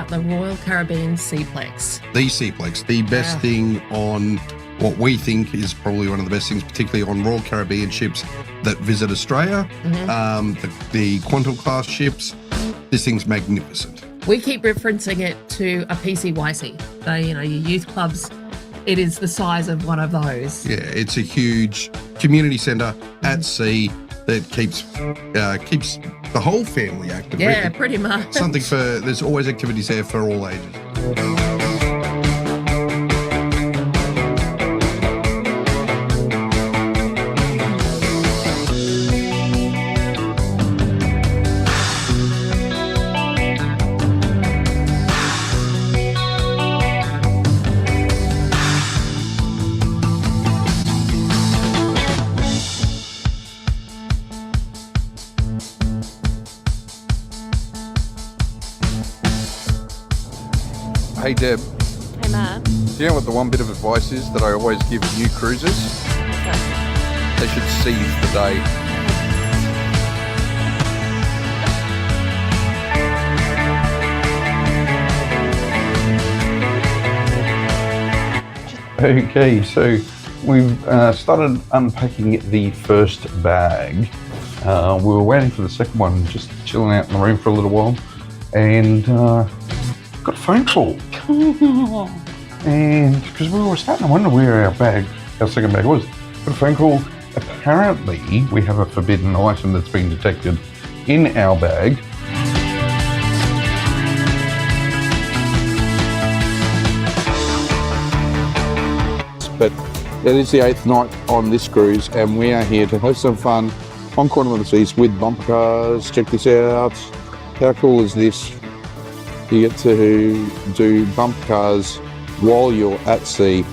about the Royal Caribbean Seaplex. The Seaplex, the best thing on what we think is probably one of the best things, particularly on Royal Caribbean ships that visit Australia, the Quantum class ships. This thing's magnificent. We keep referencing it to a PCYC. So, your youth clubs, it is the size of one of those. Yeah, it's a huge community centre at sea that keeps the whole family active. Yeah, really. pretty much. There's always activities there for all ages. Hey Deb, Hey Matt. do you know what the one bit of advice is that I always give new cruisers? They should seize the day. Okay, so we've started unpacking the first bag. We were waiting for the second one, just chilling out in the room for a little while, and got a phone call. And because we were starting to wonder where our second bag was, got a phone call. Apparently, we have a forbidden item that's been detected in our bag. But it is the 8th night on this cruise and we are here to have some fun on Quantum of the Seas with bumper cars. Check this out. How cool is this? You get to do bumper cars while you're at sea.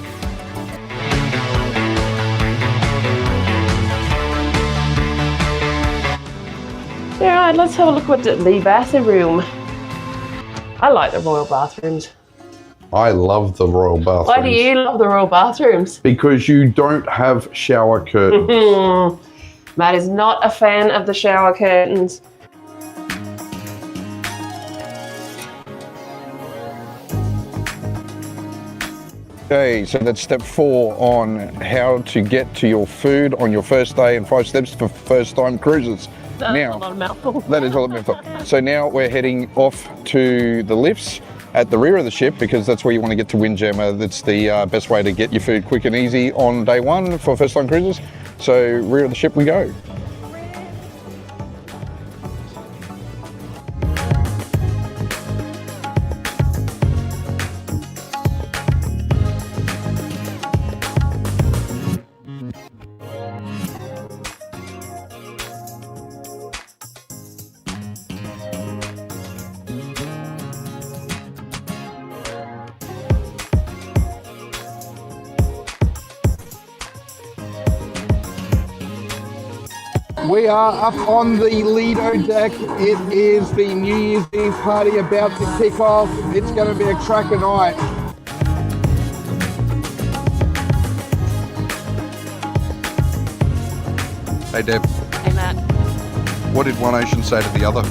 Alright, let's have a look at the bathroom. I like the royal bathrooms. I love the royal bathrooms. Why do you love the royal bathrooms? Because you don't have shower curtains. Matt is not a fan of the shower curtains. Okay, so that's step 4 on how to get to your food on your first day and 5 steps for first time cruisers. That's Now, a lot of mouthful. that is all a mouthful. So now we're heading off to the lifts at the rear of the ship because that's where you want to get to Windjammer. That's the best way to get your food quick and easy on day 1 for first time cruisers. So rear of the ship we go. We are up on the Lido deck. It is the New Year's Eve party about to kick off. It's going to be a cracker night. Hey Deb, Hey Matt. what did one ocean say to the other?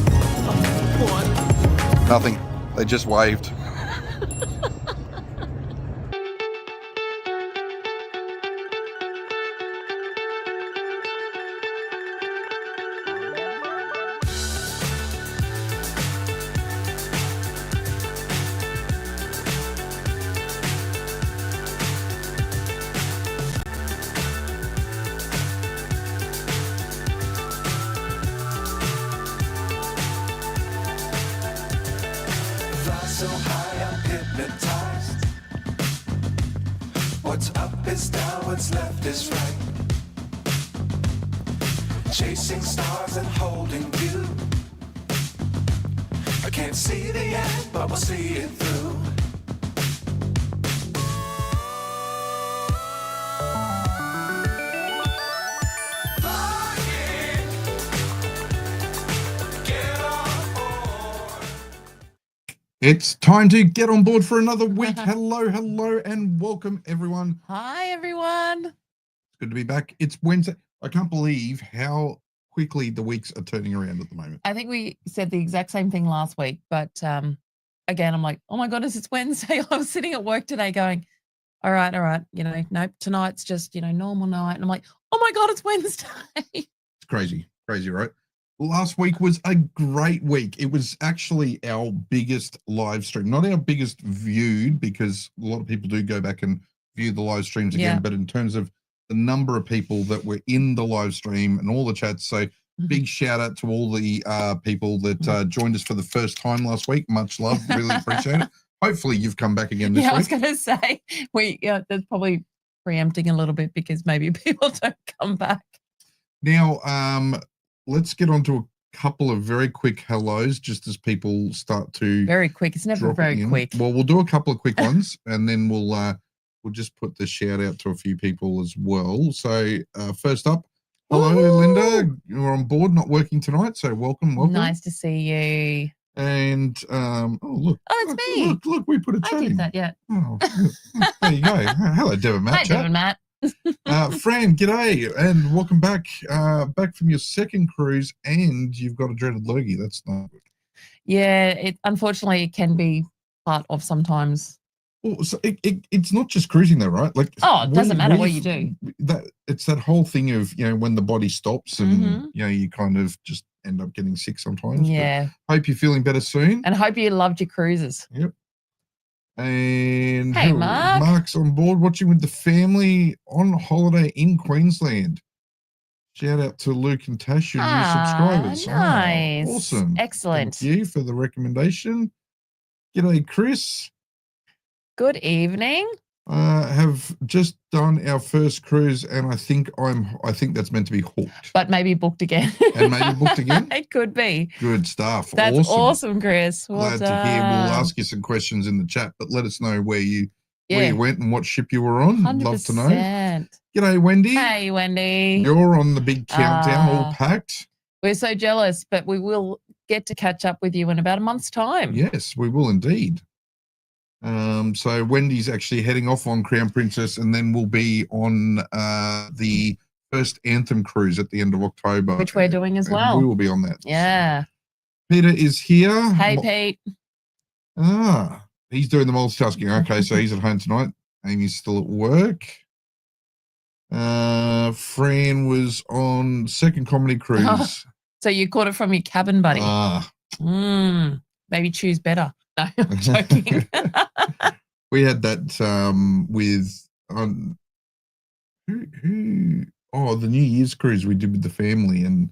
What? Nothing. They just waved. So high I'm hypnotized. What's up is down, what's left is right. Chasing stars and holding you. I can't see the end, but we'll see it through. It's time to get on board for another week. Hello, and welcome everyone. Hi, everyone. It's good to be back. It's Wednesday. I can't believe how quickly the weeks are turning around at the moment. I think we said the exact same thing last week, but again, I'm like, oh my goodness, it's Wednesday. I was sitting at work today going, all right, nope, tonight's just, normal night. And I'm like, oh my God, it's Wednesday. It's crazy, right? Last week was a great week. It was actually our biggest live stream, not our biggest viewed, because a lot of people do go back and view the live streams again, but in terms of the number of people that were in the live stream and all the chats. So big shout out to all the people that joined us for the first time last week. Much love. Really appreciate it. Hopefully you've come back again this week. I was going to say, that's probably preempting a little bit because maybe people don't come back. Now, let's get on to a couple of very quick hellos just as people start to... Very quick. It's never very quick. Well, we'll do a couple of quick ones and then we'll just put the shout out to a few people as well. So first up, hello, Linda. You're on board, not working tonight, so welcome. Nice to see you. And look, it's me. Look, we put a chat I did in. that, yeah. Oh, there you go. Hello, Devin Matt. Hi, Devin Matt. Fran, g'day, and welcome back. Back from your second cruise, and you've got a dreaded lurgy. That's not good. Yeah, unfortunately it can be part of sometimes. Well, so it's not just cruising though, right? Like, it doesn't matter what you do. It's that whole thing of when the body stops and you kind of just end up getting sick sometimes. Yeah. But hope you're feeling better soon. And hope you loved your cruises. Yep. And hey, Mark. Mark's on board watching with the family on holiday in Queensland. Shout out to Luke and Tash, your new subscribers. Nice. Awesome. Excellent. Thank you for the recommendation. G'day, Chris. Good evening. Have just done our first cruise, and I think that's meant to be hooked. But maybe booked again. And maybe booked again? It could be. Good stuff. That's awesome, Chris. Glad to hear. We'll ask you some questions in the chat, but let us know where you went and what ship you were on. 100%. Love to know. G'day, Wendy. Hey, Wendy. You're on the big countdown, all packed. We're so jealous, but we will get to catch up with you in about a month's time. Yes, we will indeed. So Wendy's actually heading off on Crown Princess, and then we'll be on the first Anthem cruise at the end of October, which we're doing as well. We will be on that. Yeah. Peter is here. Hey, Pete. He's doing the multitasking. Okay, so he's at home tonight. Amy's still at work. Fran was on second comedy cruise. Oh, so you caught it from your cabin buddy. Maybe choose better. No, I'm joking. We had that with the New Year's cruise we did with the family, and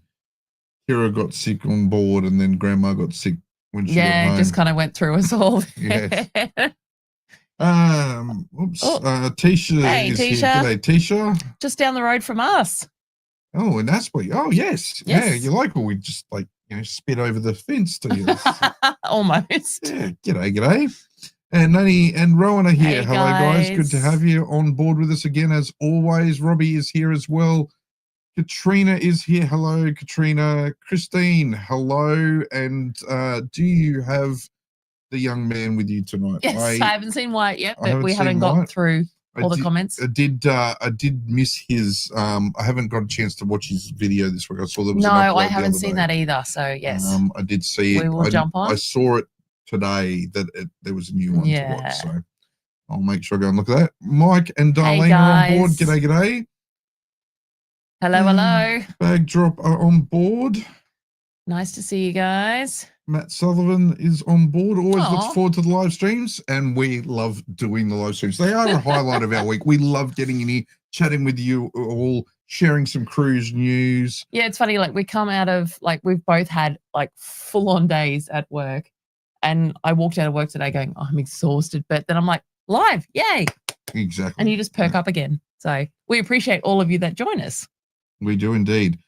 Kira got sick on board, and then Grandma got sick when she got home. It just kind of went through us all. Yes. Tisha hey, is Tisha. here. G'day, Tisha. Just down the road from us. Oh, in Aspley. Oh, yes. Yeah, you're local. We just spit over the fence to you. Almost. Yeah, g'day. And Nani and Rowan are here. Hey, hello, guys. Good to have you on board with us again, as always. Robbie is here as well. Katrina is here. Hello, Katrina. Christine, hello. And do you have the young man with you tonight? Yes, I haven't seen Wyatt yet, but we haven't gotten through all the comments. I did miss his. I haven't got a chance to watch his video this week. I saw there was I haven't seen that either. So yes, I did see it. We will jump on. I saw it today that there was a new one to watch. So I'll make sure I go and look at that. Mike and Darlene are on board. G'day. Hello. Bag drop are on board. Nice to see you guys. Matt Sullivan is on board. Always looks forward to the live streams, and we love doing the live streams. They are a highlight of our week. We love getting in here, chatting with you all, sharing some cruise news. Yeah, it's funny. Like we come out of we've both had full-on days at work, and I walked out of work today going, I'm exhausted, but then I'm like, live, yay! Exactly. And you just perk up again. So we appreciate all of you that join us. We do indeed.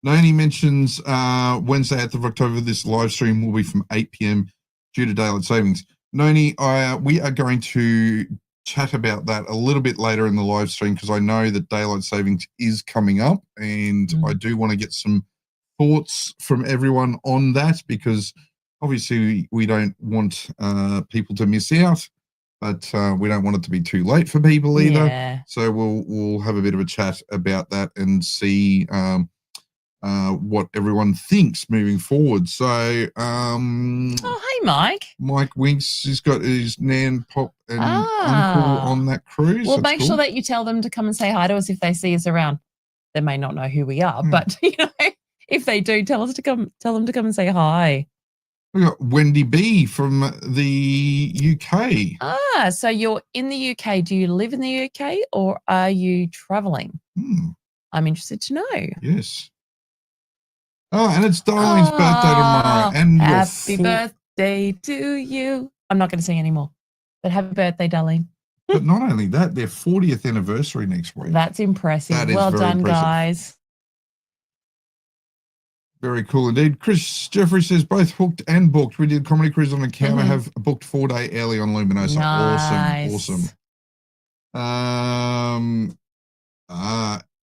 Noni mentions Wednesday, 8th of October, this live stream will be from 8 p.m. due to daylight savings. Noni, we are going to chat about that a little bit later in the live stream, because I know that daylight savings is coming up, and I do want to get some thoughts from everyone on that, because obviously we don't want people to miss out, but we don't want it to be too late for people either. Yeah. So we'll have a bit of a chat about that and see what everyone thinks moving forward. So, Oh, hey, Mike. Mike Winks has got his nan, pop, and uncle on that cruise. Well, That's make cool. sure that you tell them to come and say hi to us if they see us around. They may not know who we are, but if they do, tell them to come and say hi. We got Wendy B from the UK. So you're in the UK. Do you live in the UK or are you traveling? I'm interested to know. Yes. Oh, and it's Darlene's birthday tomorrow. And happy birthday to you. I'm not going to sing anymore, but happy birthday, Darlene. But not only that, their 40th anniversary next week. That's impressive. That is well very done, impressive. guys. Very cool indeed. Chris Jeffrey says both hooked and booked. We did Comedy Cruise on Encounter, have booked 4-day early on Luminosa. Nice. Awesome.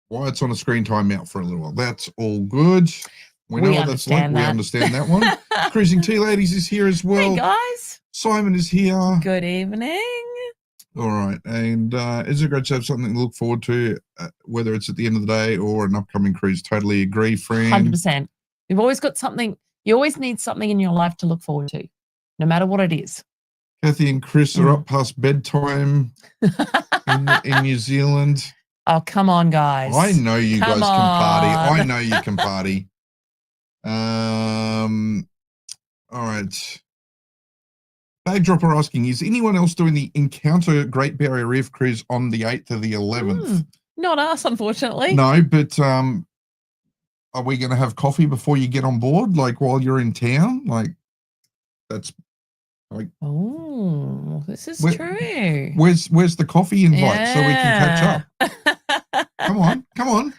Wyatt's on a screen timeout for a little while. That's all good. We know what that's like. We understand that one. Cruising Tea Ladies is here as well. Hey, guys. Simon is here. Good evening. All right. And is it great to have something to look forward to, whether it's at the end of the day or an upcoming cruise? Totally agree, friend. 100%. You've always got something. You always need something in your life to look forward to, no matter what it is. Kathy and Chris are up past bedtime in New Zealand. Oh, come on, guys. I know you guys can party. I know you can party. All right. Bag Dropper asking, is anyone else doing the Encounter Great Barrier Reef cruise on the 8th or the 11th? Not us, unfortunately. No, but are we going to have coffee before you get on board, like while you're in town? Like, that's like. Oh, this is true. Where's the coffee invite so we can catch up? Come on.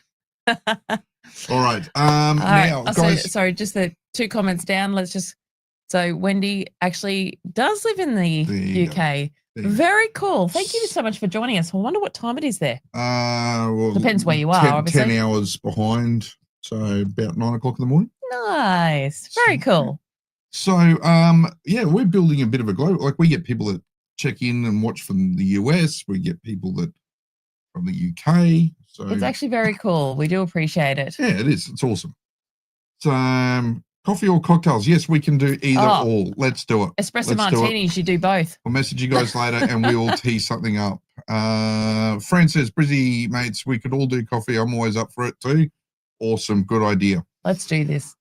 All right. Now, guys. Sorry, just the 2 comments down. So Wendy actually does live in the UK. Very cool. Thank you so much for joining us. I wonder what time it is there. Well, depends where you are, obviously. 10 hours behind. So about 9 o'clock in the morning. Nice. Very cool. So, we're building a bit of a globe. Like, we get people that check in and watch from the US. We get people that from the UK. So it's actually very cool. We do appreciate it. Yeah, it is. It's awesome. So, coffee or cocktails? Yes, we can do either or. Let's do it. Espresso martinis, you do both. I'll message you guys later and we will tee something up. Fran says, Brizzy mates, we could all do coffee. I'm always up for it too. Awesome. Good idea. Let's do this.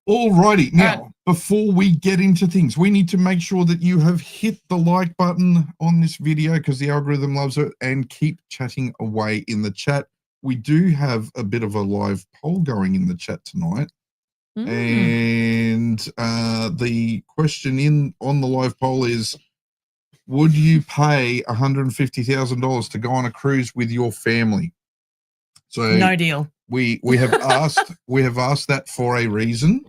All righty. Now, before we get into things, we need to make sure that you have hit the like button on this video because the algorithm loves it, and keep chatting away in the chat. We do have a bit of a live poll going in the chat tonight. And the question on the live poll is, would you pay $150,000 to go on a cruise with your family? So no deal. We have asked that for a reason,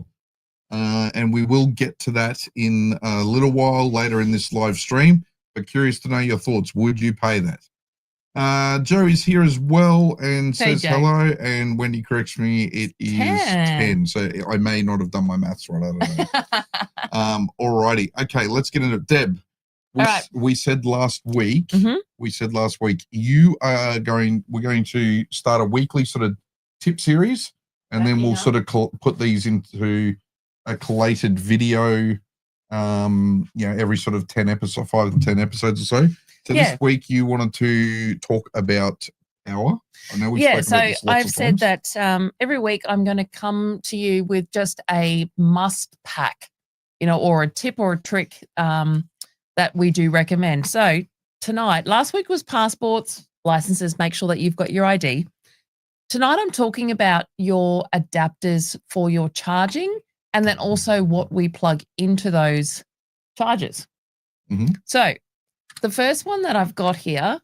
and we will get to that in a little while later in this live stream. But curious to know your thoughts. Would you pay that? Joe is here as well and says hello. And Wendy corrects me. It is 10. So I may not have done my maths right. I don't know. All righty. Okay, let's get into it. Deb, we said last week. We said last week we're going to start a weekly sort of tip series, and then we'll sort of put these into a collated video, every sort of 10 episodes, 5 to 10 episodes or so. So this week you wanted to talk about power. I know we've spoken about this lots I've of said times. that every week I'm going to come to you with just a must pack, or a tip or a trick that we do recommend. So tonight, last week was passports, licenses, make sure that you've got your ID. Tonight, I'm talking about your adapters for your charging, and then also what we plug into those chargers. So the first one that I've got here,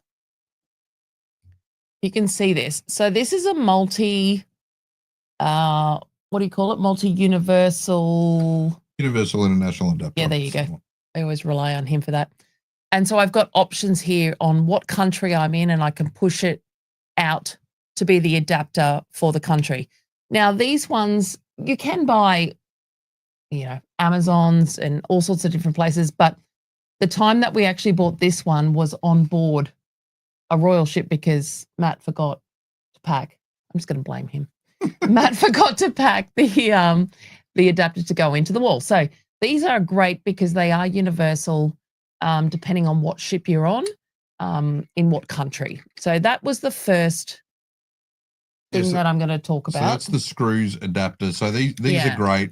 you can see this. So this is a multi-universal. Universal International Adapter. Yeah, there you go. I always rely on him for that. And so I've got options here on what country I'm in, and I can push it out to be the adapter for the country. Now, these ones you can buy, Amazons and all sorts of different places, but the time that we actually bought this one was on board a royal ship because Matt forgot to pack. I'm just going to blame him. Matt forgot to pack the adapter to go into the wall. So these are great because they are universal, depending on what ship you're on, in what country. So that was the first thing that I'm going to talk about. So that's the screws adapter. So these are great.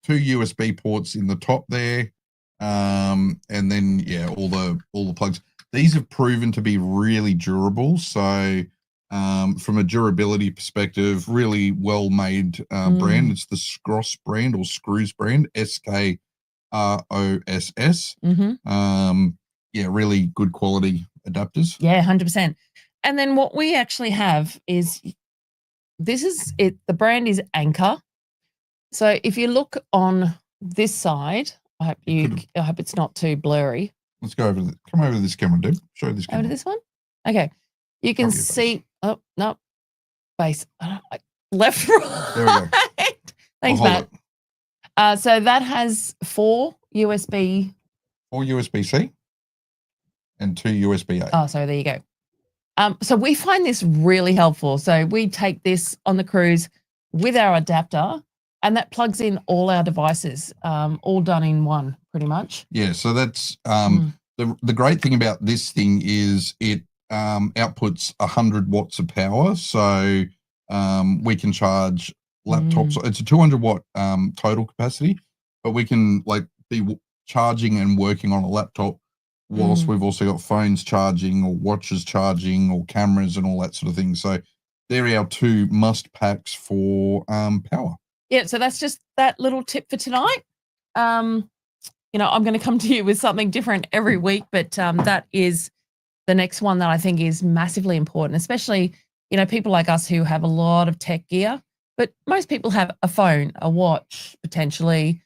2 USB ports in the top there, and then all the plugs. These have proven to be really durable. So from a durability perspective, really well made brand. It's the Scross brand or Screws brand, SKROSS. Really good quality adapters. Yeah, 100%. And then what we actually have is, this is it. The brand is Anchor. So if you look on this side, I hope it's not too blurry. Let's go come over to this camera, Deb. Show this camera. Over to this one? Okay. You can see, oh, no, face. Left, right. There we go. Thanks, Matt. So that has 4 USB. 4 USB-C and 2 USB-A. Oh, so there you go. So we find this really helpful. So we take this on the cruise with our adapter, and that plugs in all our devices, all done in one, pretty much. Yeah, so that's the great thing about this thing is it outputs 100 watts of power. So we can charge laptops. It's a 200 watt total capacity, but we can be charging and working on a laptop whilst we've also got phones charging or watches charging or cameras and all that sort of thing. So they're our 2 must packs for power. Yeah, so that's just that little tip for tonight. I'm going to come to you with something different every week, but that is the next one that I think is massively important, especially, people like us who have a lot of tech gear, but most people have a phone, a watch, potentially,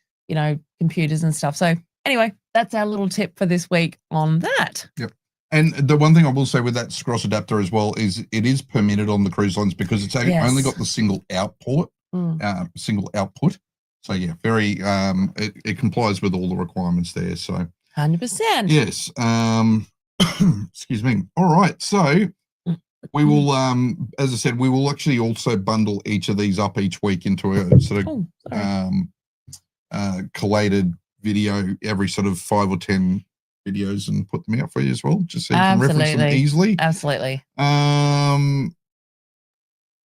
computers and stuff. So anyway, that's our little tip for this week on that. Yep. And the one thing I will say with that Scross adapter as well is it is permitted on the cruise lines because it's only got the single output. Single output. So yeah, very it complies with all the requirements there. So 100%. Yes. Excuse me. All right. So we will as I said, we will actually also bundle each of these up each week into a sort of collated video, every sort of 5 or 10 videos, and put them out for you as well, just so you can reference them easily. Absolutely.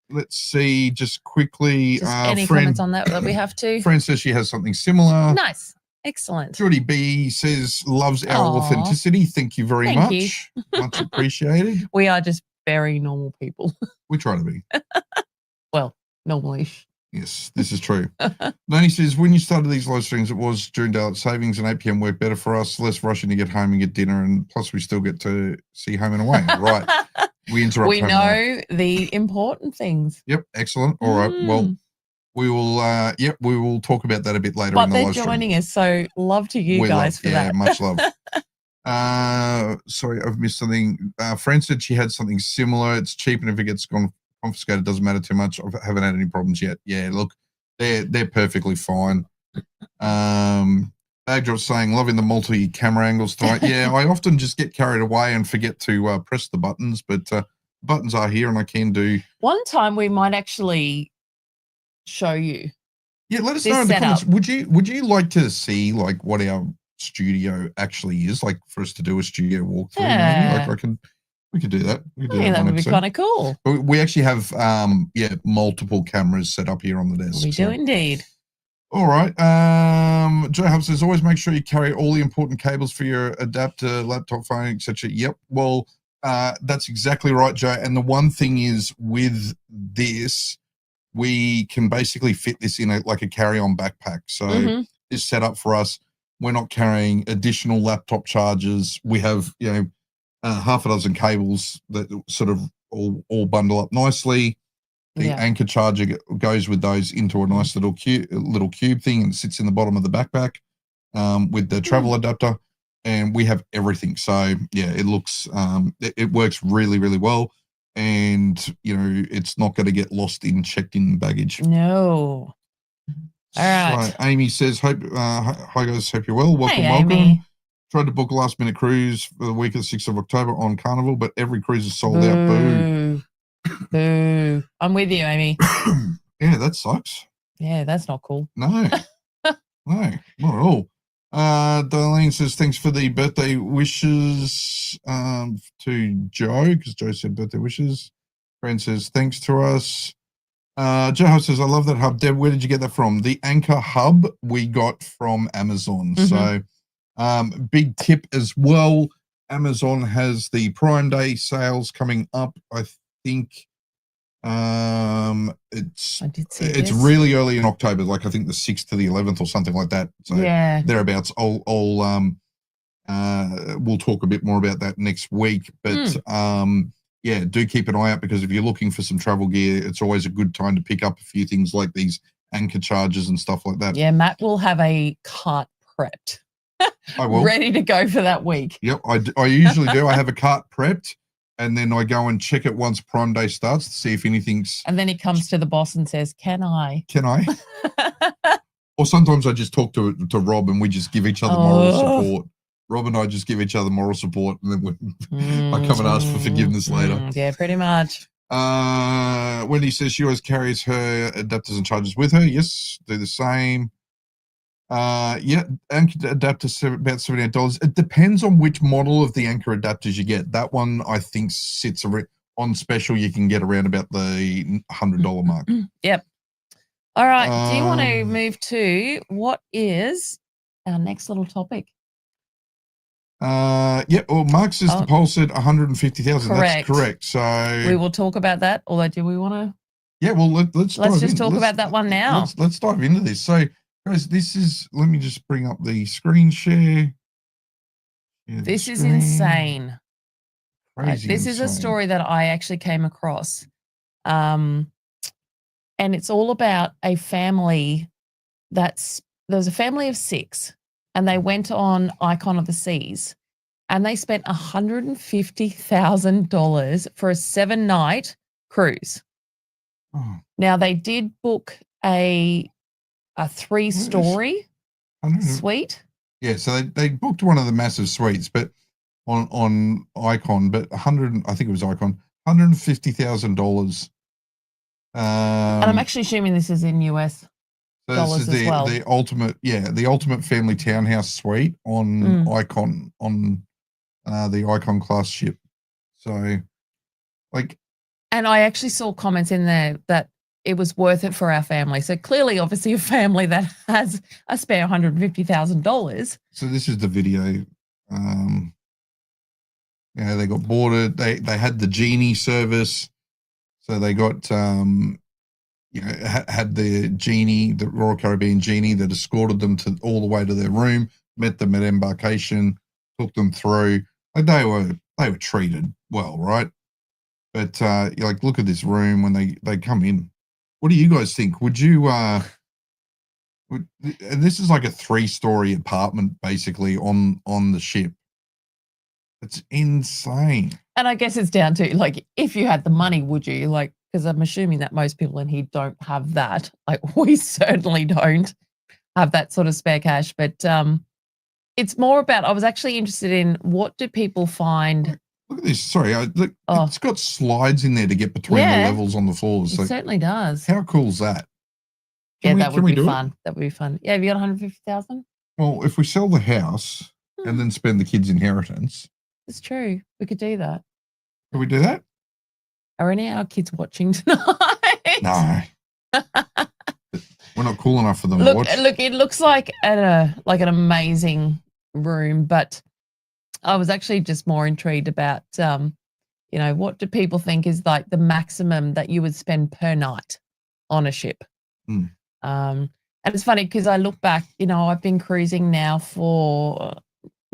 Let's see, just quickly. Any comments on that we have to? Fran says she has something similar. Nice. Excellent. Judy B says loves our authenticity. Thank you very much. Much appreciated. We are just very normal people. We try to be. Well, normal-ish. Yes, this is true. Nani says, when you started these live streams, it was during daylight savings and 8 p.m. work better for us, less rushing to get home and get dinner, and plus we still get to see home and away. Right. We interrupt. We know the important things. Yep, excellent. All right. Well, we will we will talk about that a bit later in the live stream. But they're joining us, so love to you guys for that. Yeah, much love. Sorry, I've missed something. Fran said she had something similar. It's cheap, and if it gets confiscated, doesn't matter too much. I haven't had any problems yet. Yeah, look, they're perfectly fine. Bagdrop's saying, loving the multi-camera angles tonight. Yeah, I often just get carried away and forget to press the buttons, but buttons are here and I can do. One time we might actually show you. Yeah, let us know in the comments. Would you like to see what our studio actually is, for us to do a studio walkthrough? Yeah. Maybe? We could do that. That would be kind of cool. But we actually have multiple cameras set up here on the desk. We do indeed. All right. Joe Hub says, always make sure you carry all the important cables for your adapter, laptop, phone, etc. Yep. Well, that's exactly right, Joe. And the one thing is with this, we can basically fit this in a carry-on backpack. So this setup for us, we're not carrying additional laptop chargers. We have, half a dozen cables that sort of all bundle up nicely. The Anchor charger goes with those into a nice little cube thing and sits in the bottom of the backpack with the travel adapter, and we have everything. So yeah, it looks it works really, really well, and it's not going to get lost in checked-in baggage. No. All right. So Amy says, hi guys, hope you're well. Welcome. Amy. Tried to book a last-minute cruise for the week of the 6th of October on Carnival, but every cruise is sold out. Boo. Boo. I'm with you, Amy. Yeah, that sucks. Yeah, that's not cool. No, no, not at all. Darlene says, thanks for the birthday wishes to Joe, because Joe said birthday wishes. Fran says, thanks to us. Joe says, I love that hub. Deb, where did you get that from? The Anchor hub we got from Amazon. So big tip as well. Amazon has the Prime Day sales coming up. I think it's really early in October, like I think the 6th to the 11th or something like that. So yeah, thereabouts. We'll talk a bit more about that next week. But yeah, do keep an eye out, because if you're looking for some travel gear, it's always a good time to pick up a few things like these anchor chargers and stuff like that. Yeah, Matt will have a cart prepped. I will. Ready to go for that week. Yep, I usually do. I have a cart prepped, and then I go and check it once Prime Day starts to see if anything's... And then he comes to the boss and says, can I? Can I? Or sometimes I just talk to Rob and we just give each other moral support. Rob and I just give each other moral support, and then I come and ask for forgiveness later. Yeah, pretty much. Wendy says she always carries her adapters and chargers with her. Yes, do the same. Yeah, anchor adapter about $78. It depends on which model of the anchor adapters you get. That one I think sits on special. You can get around about the $100 mark. Yep. All right. Do you want to move to what is our next little topic? Yeah. Well, Mark says the poll said 150,000. That's correct. So we will talk about that. Although, do we want to? Yeah. Well, let's just talk about that one now. Let's dive into this. So, guys, this is. Let me just bring up the screen share. This is insane. Crazy this is a story that I actually came across, and it's all about a family there's a family of 6. And they went on Icon of the Seas, and they spent $150,000 for a 7-night cruise. Oh. Now, they did book a 3-story suite. Yeah, so they booked one of the massive suites, but on Icon, but I think it was Icon, $150,000. And I'm actually assuming this is in US. So this is the ultimate family townhouse suite on Icon, on the Icon class ship. So, like, and I actually saw comments in there that it was worth it for our family. So clearly, obviously, a family that has a spare $150,000. So this is the video. Yeah, they got boarded. They had the genie service, so they got had the genie, the Royal Caribbean genie, that escorted them all the way to their room, met them at embarkation, took them through. Like they were treated well, right? But like, look at this room when they come in. What do you guys think? Would you? And this is like a 3-story apartment basically on the ship. It's insane. And I guess it's down to, like, if you had the money, would you? Like, because I'm assuming that most people in here don't have that. Like, we certainly don't have that sort of spare cash. But it's more about, I was actually interested in, what do people find? Look at this. Sorry, it's got slides in there to get between the levels on the floors. It certainly does. How cool is that? That would be fun. That would be fun. Yeah, have you got 150,000? Well, if we sell the house and then spend the kids' inheritance. It's true. We could do that. Can we do that? Are any of our kids watching tonight? No. We're not cool enough for them to watch. Look, it looks like an amazing room, but I was actually just more intrigued about, what do people think is like the maximum that you would spend per night on a ship? And it's funny because I look back, I've been cruising now for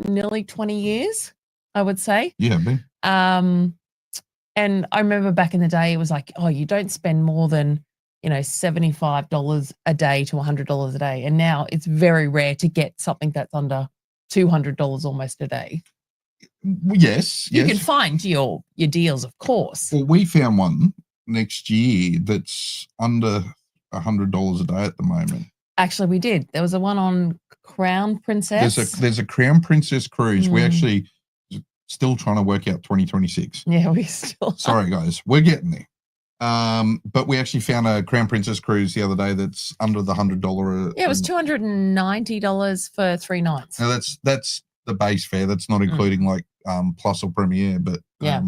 nearly 20 years, I would say. Yeah, man. And I remember back in the day, it was like, oh, you don't spend more than, $75 a day to $100 a day. And now it's very rare to get something that's under $200 almost a day. Yes. You can find your deals, of course. Well, we found one next year that's under $100 a day at the moment. Actually, we did. There was a one on Crown Princess. There's a Crown Princess cruise. We actually still trying to work out 2026. Yeah, we still. Sorry, guys, we're getting there. But we actually found a Crown Princess cruise the other day that's under the $100. Yeah, it was $290 for 3 nights. Now that's the base fare. That's not including like Plus or Premier, but Yeah.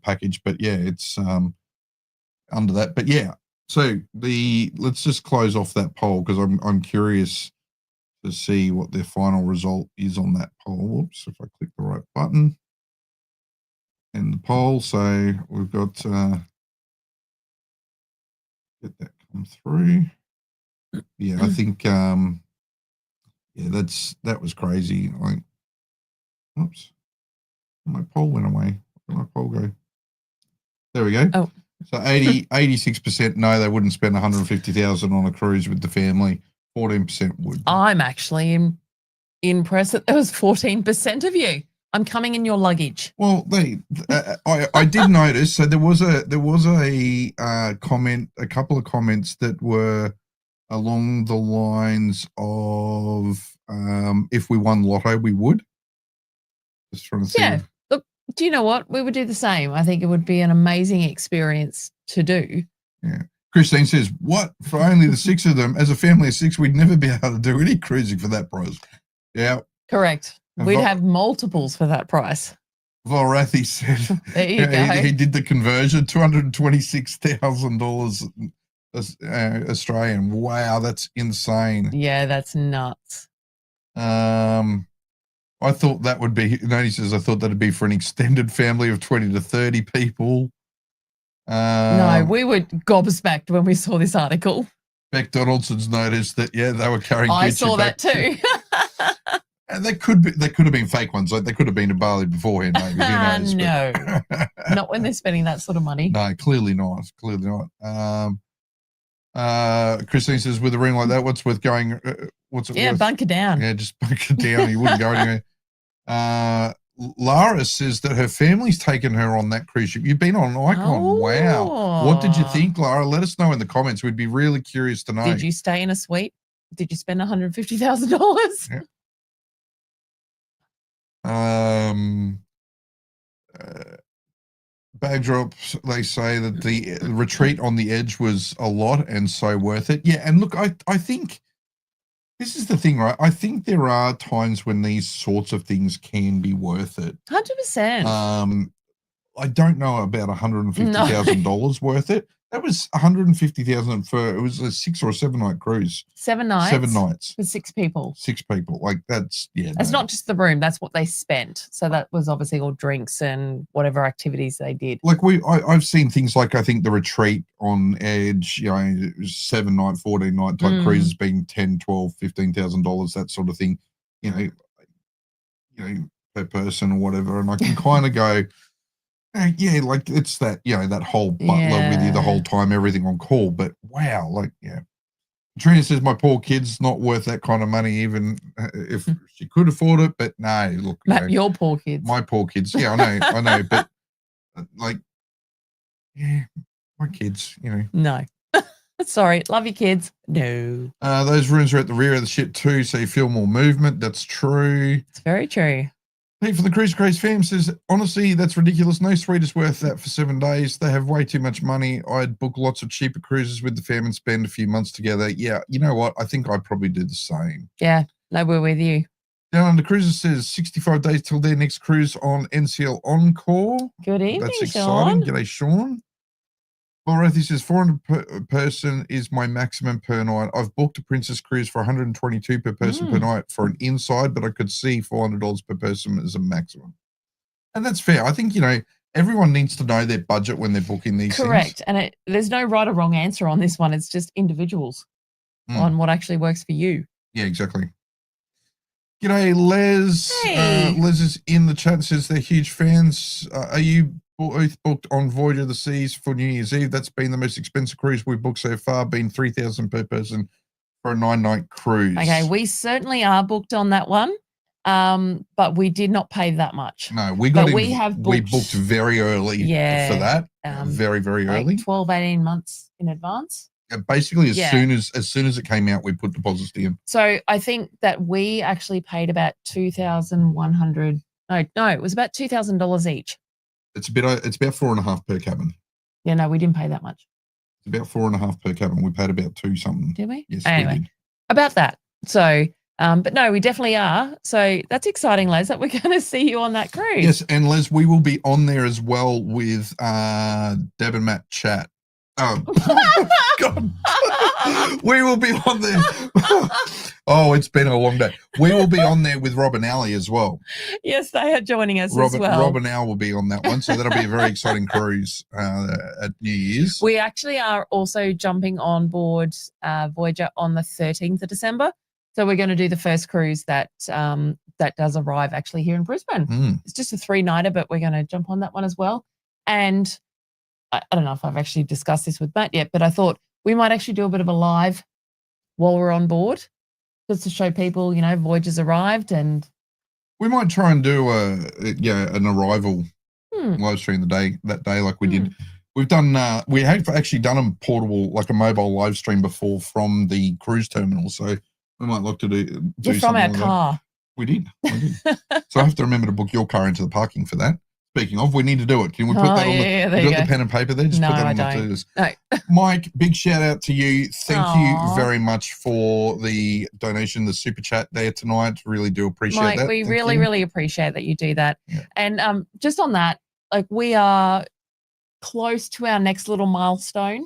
Package. But yeah, it's under that. But yeah, so let's just close off that poll because I'm curious to see what their final result is on that poll. Whoops, if I click the right button. In the poll, so we've got get that come through. Yeah, I think yeah, that was crazy. Like, oops, my poll went away. Where did my poll go? There we go. Oh. So 86% no, they wouldn't spend 150,000 on a cruise with the family. 14% would. I'm actually impressed that there was 14% of you. I'm coming in your luggage. Well, I did notice. So there was a comment, a couple of comments that were along the lines of if we won Lotto, we would. Just trying to see. Yeah. Look, do you know what? We would do the same. I think it would be an amazing experience to do. Yeah. Christine says, "What for only the 6 of them? As a family of 6, we'd never be able to do any cruising for that price." Yeah. Correct. We'd have multiples for that price. Volrathi said There you go. he did the conversion, $226,000 Australian. Wow, that's insane. Yeah, that's nuts. I thought that would be, no, he says, I thought that'd be for an extended family of 20 to 30 people. No, we were gobsmacked when we saw this article. Beck Donaldson's noticed that, yeah, they were carrying I pictures saw that back too. And they could have been fake ones. Like they could have been to Bali beforehand, maybe. Who knows? No, not when they're spending that sort of money. No, clearly not. Clearly not. Christine says, with a ring like that, what's worth going? What's it worth? Bunker down. Yeah, just bunker down. You wouldn't go anywhere. Lara says that her family's taken her on that cruise ship. You've been on Icon. Oh. Wow. What did you think, Lara? Let us know in the comments. We'd be really curious to know. Did you stay in a suite? Did you spend $150,000? Yeah. Bag drops, they say that the retreat on the edge was a lot and so worth it. Yeah, and look, I think this is the thing, right? I think there are times when these sorts of things can be worth it. 100%. I don't know about $150,000 worth it. That was $150,000 for, it was a 6 or 7 night cruise. 7 nights. 7 nights. For 6 people. 6 people. Like that's, yeah. That's not just the room. That's what they spent. So that was obviously all drinks and whatever activities they did. Like I've seen things like, I think the retreat on Edge, you know, it was 7 night, 14 night type cruises being $10,000, $12,000, $15,000, that sort of thing, you know, per person or whatever. And I can kind of go, yeah, like it's that, you know, that whole butler with you the whole time, everything on call. But wow, like, yeah. Trina says, my poor kid's not worth that kind of money, even if she could afford it. But no, look, Your poor kids. My poor kids. Yeah, I know. But like, yeah, my kids, you know. No. Sorry, love your kids. No. Those rooms are at the rear of the ship too, so you feel more movement. That's true. It's very true. Pete from the Cruise Craze fam says, honestly, that's ridiculous. No suite is worth that for 7 days. They have way too much money. I'd book lots of cheaper cruises with the fam and spend a few months together. Yeah, you know what? I think I'd probably do the same. Yeah, no, we're with you. Down Under Cruises says 65 days till their next cruise on NCL Encore. Good evening, That's Sean. exciting. G'day, Sean. Dorothy says 400 per person is my maximum per night. I've booked a Princess Cruise for 122 per person per night for an inside, but I could see $400 per person as a maximum. And that's fair. I think, you know, everyone needs to know their budget when they're booking these things. Correct. And there's no right or wrong answer on this one. It's just individuals on what actually works for you. Yeah, exactly. G'day, Les. Hey. Les is in the chat and says they're huge fans. Are you both booked on Voyage of the Seas for New Year's Eve? That's been the most expensive cruise we've booked so far, been $3,000 per person for a 9-night cruise. Okay, we certainly are booked on that one, but we did not pay that much. No, we booked very early for that. Very, very early. 12, 18 months in advance. Basically, as soon as it came out, we put deposits in. So I think that we actually paid about $2,100. No, it was about $2,000 each. It's about $4.5 per cabin. Yeah, no, we didn't pay that much. It's about 4.5 per cabin. We paid about 2 something. Did we? Yes, Anyway, we did. about that. So, but no, we definitely are. So that's exciting, Les, that we're going to see you on that cruise. Yes, and Les, we will be on there as well with Deb and Matt chat. Oh, God. We will be on there. Oh, it's been a long day. We will be on there with Rob and Ali as well. Yes, they are joining us as well. Rob and Al will be on that one, so that'll be a very exciting cruise at New Year's. We actually are also jumping on board Voyager on the 13th of December. So we're going to do the first cruise that does arrive actually here in Brisbane. It's just a 3-nighter, but we're going to jump on that one as well. And I don't know if I've actually discussed this with Matt yet, but I thought we might actually do a bit of a live while we're on board, just to show people, Voyager's arrived, and we might try and do an arrival live stream that day like we did. We've done we have actually done a portable, like a mobile live stream before from the cruise terminal, so we might look to do from our car. We did. So I have to remember to book your car into the parking for that. Speaking of, we need to do it. Can we put that on the got the pen and paper there? Just no, put that on I don't. No. Mike, big shout out to you. Thank you very much for the donation, the super chat there tonight. Really do appreciate Mike, that. we really appreciate that you do that. Yeah. And just on that, like, we are close to our next little milestone.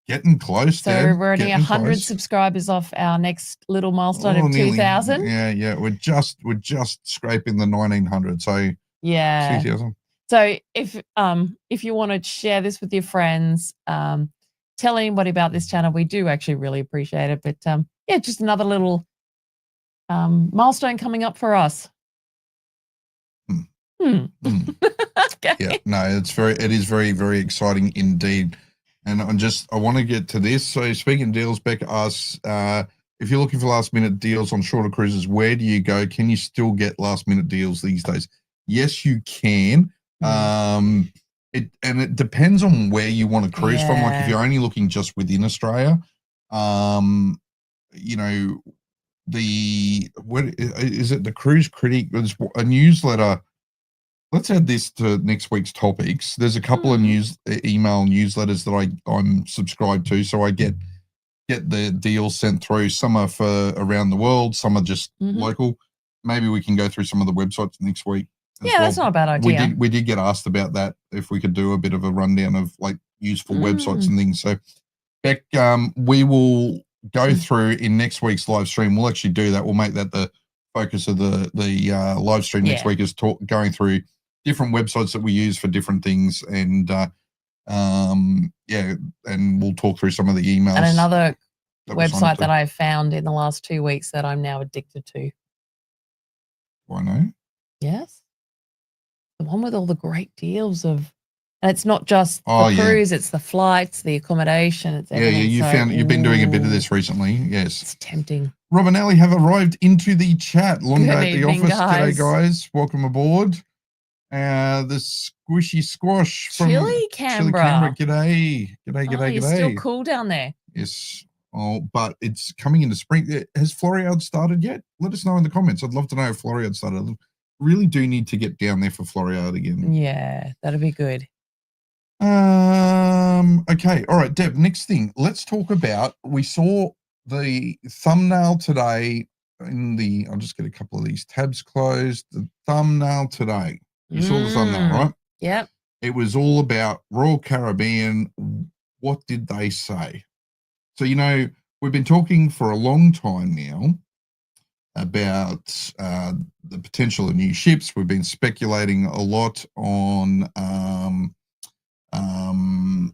Getting close, so Dad. We're only 100 subscribers off our next little milestone of 2,000. Yeah. We're just scraping the 1,900. So yeah. 2,000. So if you want to share this with your friends, tell anybody about this channel, we do actually really appreciate it. But just another little milestone coming up for us. Okay. Yeah, no, it is very, very exciting indeed. And I want to get to this. So speaking of deals, Becca asks, if you're looking for last minute deals on shorter cruises, where do you go? Can you still get last minute deals these days? Yes, you can. It depends on where you want to cruise from. Like if you're only looking just within Australia, what is it? The Cruise Critic was a newsletter. Let's add this to next week's topics. There's a couple of email newsletters that I'm subscribed to, so I get the deals sent through. Some are for around the world, some are just local. Maybe we can go through some of the websites next week. Yeah, that's not a bad idea. We did get asked about that, if we could do a bit of a rundown of like useful websites and things. So, Beck, we will go through in next week's live stream. We'll actually do that. We'll make that the focus of the live stream next week, is going through different websites that we use for different things, and and we'll talk through some of the emails. And another website that I found in the last 2 weeks that I'm now addicted to. Why no? Yes. The one with all the great deals and it's not just the cruise, it's the flights, the accommodation, it's everything. You've been doing a bit of this recently. Yes. It's tempting. Rob and Ali have arrived into the chat. Long day at the office. Guys. G'day, guys. Welcome aboard. The squishy squash from Chilly Canberra. G'day. You're still cool down there. Yes. Oh, but it's coming into spring. Has Floriade started yet? Let us know in the comments. I'd love to know if Floriade started. I really do need to get down there for Floriade again. Yeah, that'd be good. Okay. All right, Deb, next thing. Let's talk about, we saw the thumbnail today I'll just get a couple of these tabs closed. The thumbnail today. You saw the thumbnail, right? Yep. It was all about Royal Caribbean. What did they say? So, we've been talking for a long time now about the potential of new ships. We've been speculating a lot on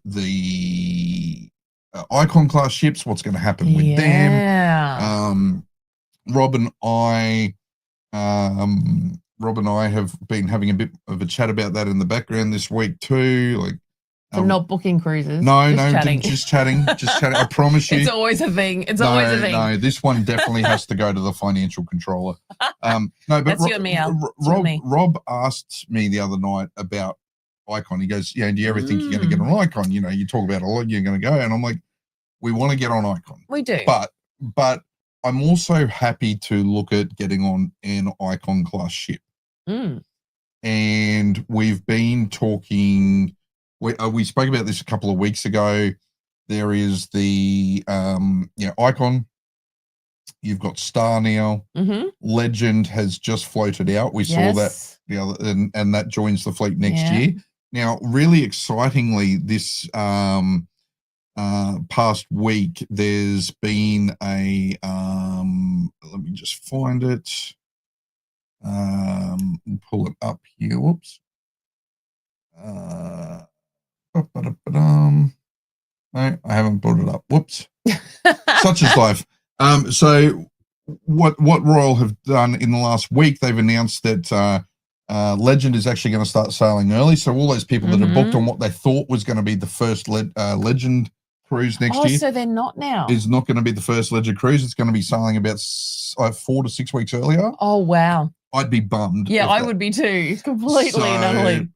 the Icon class ships, what's going to happen with them. Rob and I have been having a bit of a chat about that in the background this week too. Like, so not booking cruises. Just chatting. I promise you. It's always a thing. No, this one definitely has to go to the financial controller. No, but that's you and me, Al. Rob asked me the other night about Icon. He goes, do you ever think you're going to get on Icon? You talk about a lot, you're going to go. And I'm like, we want to get on Icon. We do. But I'm also happy to look at getting on an Icon class ship. And we've been talking we spoke about this a couple of weeks ago. There is the Icon. You've got Star now. Mm-hmm. Legend has just floated out. We saw that the other, and that joins the fleet next year. Now, really excitingly, this past week, there's been a let me just find it. Pull it up here. Whoops. No, I haven't brought it up. Whoops. Such is life. So what Royal have done in the last week, they've announced that Legend is actually going to start sailing early. So all those people that are booked on what they thought was going to be the first Legend cruise next year. So they're not now. Is not going to be the first Legend cruise. It's going to be sailing about 4 to 6 weeks earlier. Oh, wow. I'd be bummed. Yeah, I would be too. Completely and utterly.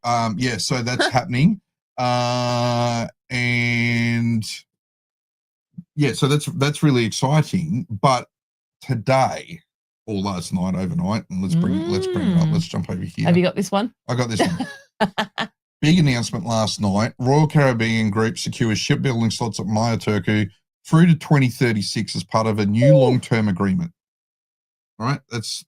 Yeah, so that's happening. And yeah, so that's really exciting. But today or last night, overnight, and let's bring it up. Let's jump over here. Have you got this one? I got this one. Big announcement last night. Royal Caribbean Group secures shipbuilding slots at Maya Turku through to 2036 as part of a new long-term agreement. All right, that's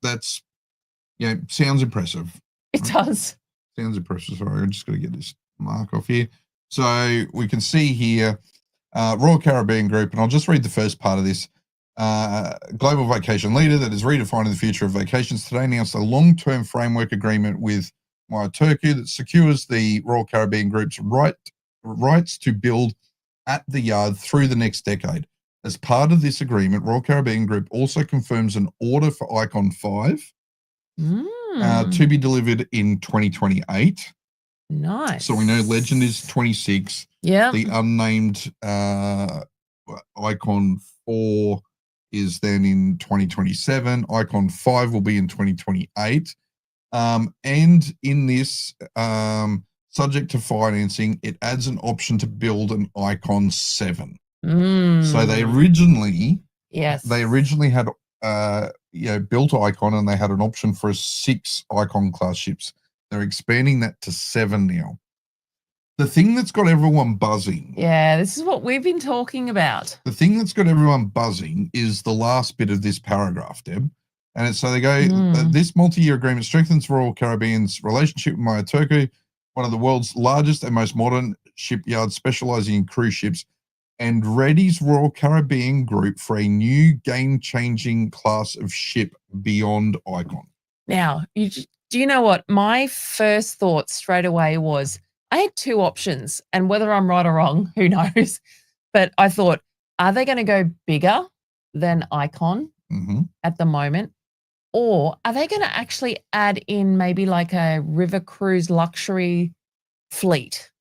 sounds impressive. It does. Sounds impressive. Sorry, I'm just going to get this mark off here. So we can see here, Royal Caribbean Group, and I'll just read the first part of this. Global vacation leader that is redefining the future of vacations today announced a long-term framework agreement with Maya Turku that secures the Royal Caribbean Group's rights to build at the yard through the next decade. As part of this agreement, Royal Caribbean Group also confirms an order for Icon 5 to be delivered in 2028. Nice. So we know Legend is 26. Yeah. The unnamed Icon 4 is then in 2027. Icon 5 will be in 2028. And in this, subject to financing, it adds an option to build an Icon 7. So they originally had built Icon, and they had an option for 6 Icon class ships. They're expanding that to 7 now. The thing that's got everyone buzzing. Yeah, this is what we've been talking about. The thing that's got everyone buzzing is the last bit of this paragraph, Deb. And so they go, this multi-year agreement strengthens Royal Caribbean's relationship with Maya Turku, one of the world's largest and most modern shipyards specializing in cruise ships, and readies Royal Caribbean Group for a new game-changing class of ship beyond Icon. Now, do you know what? My first thought straight away was, I had 2 options, and whether I'm right or wrong, who knows? But I thought, are they going to go bigger than Icon at the moment? Or are they going to actually add in maybe like a river cruise luxury fleet?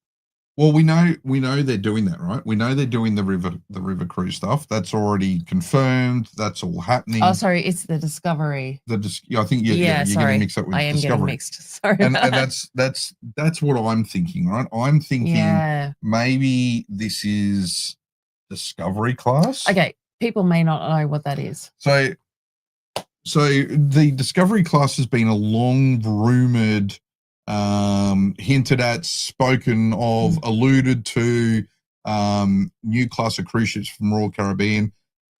Well, we know they're doing that, right? We know they're doing the river cruise stuff. That's already confirmed. That's all happening. Oh, sorry, it's the Discovery. I think you're getting mixed up with I am Discovery. Getting mixed. Sorry, and that's what I'm thinking, right? I'm thinking maybe this is Discovery class. Okay, people may not know what that is. So the Discovery class has been a long rumored, hinted at, spoken of, alluded to, new class of cruise ships from Royal Caribbean.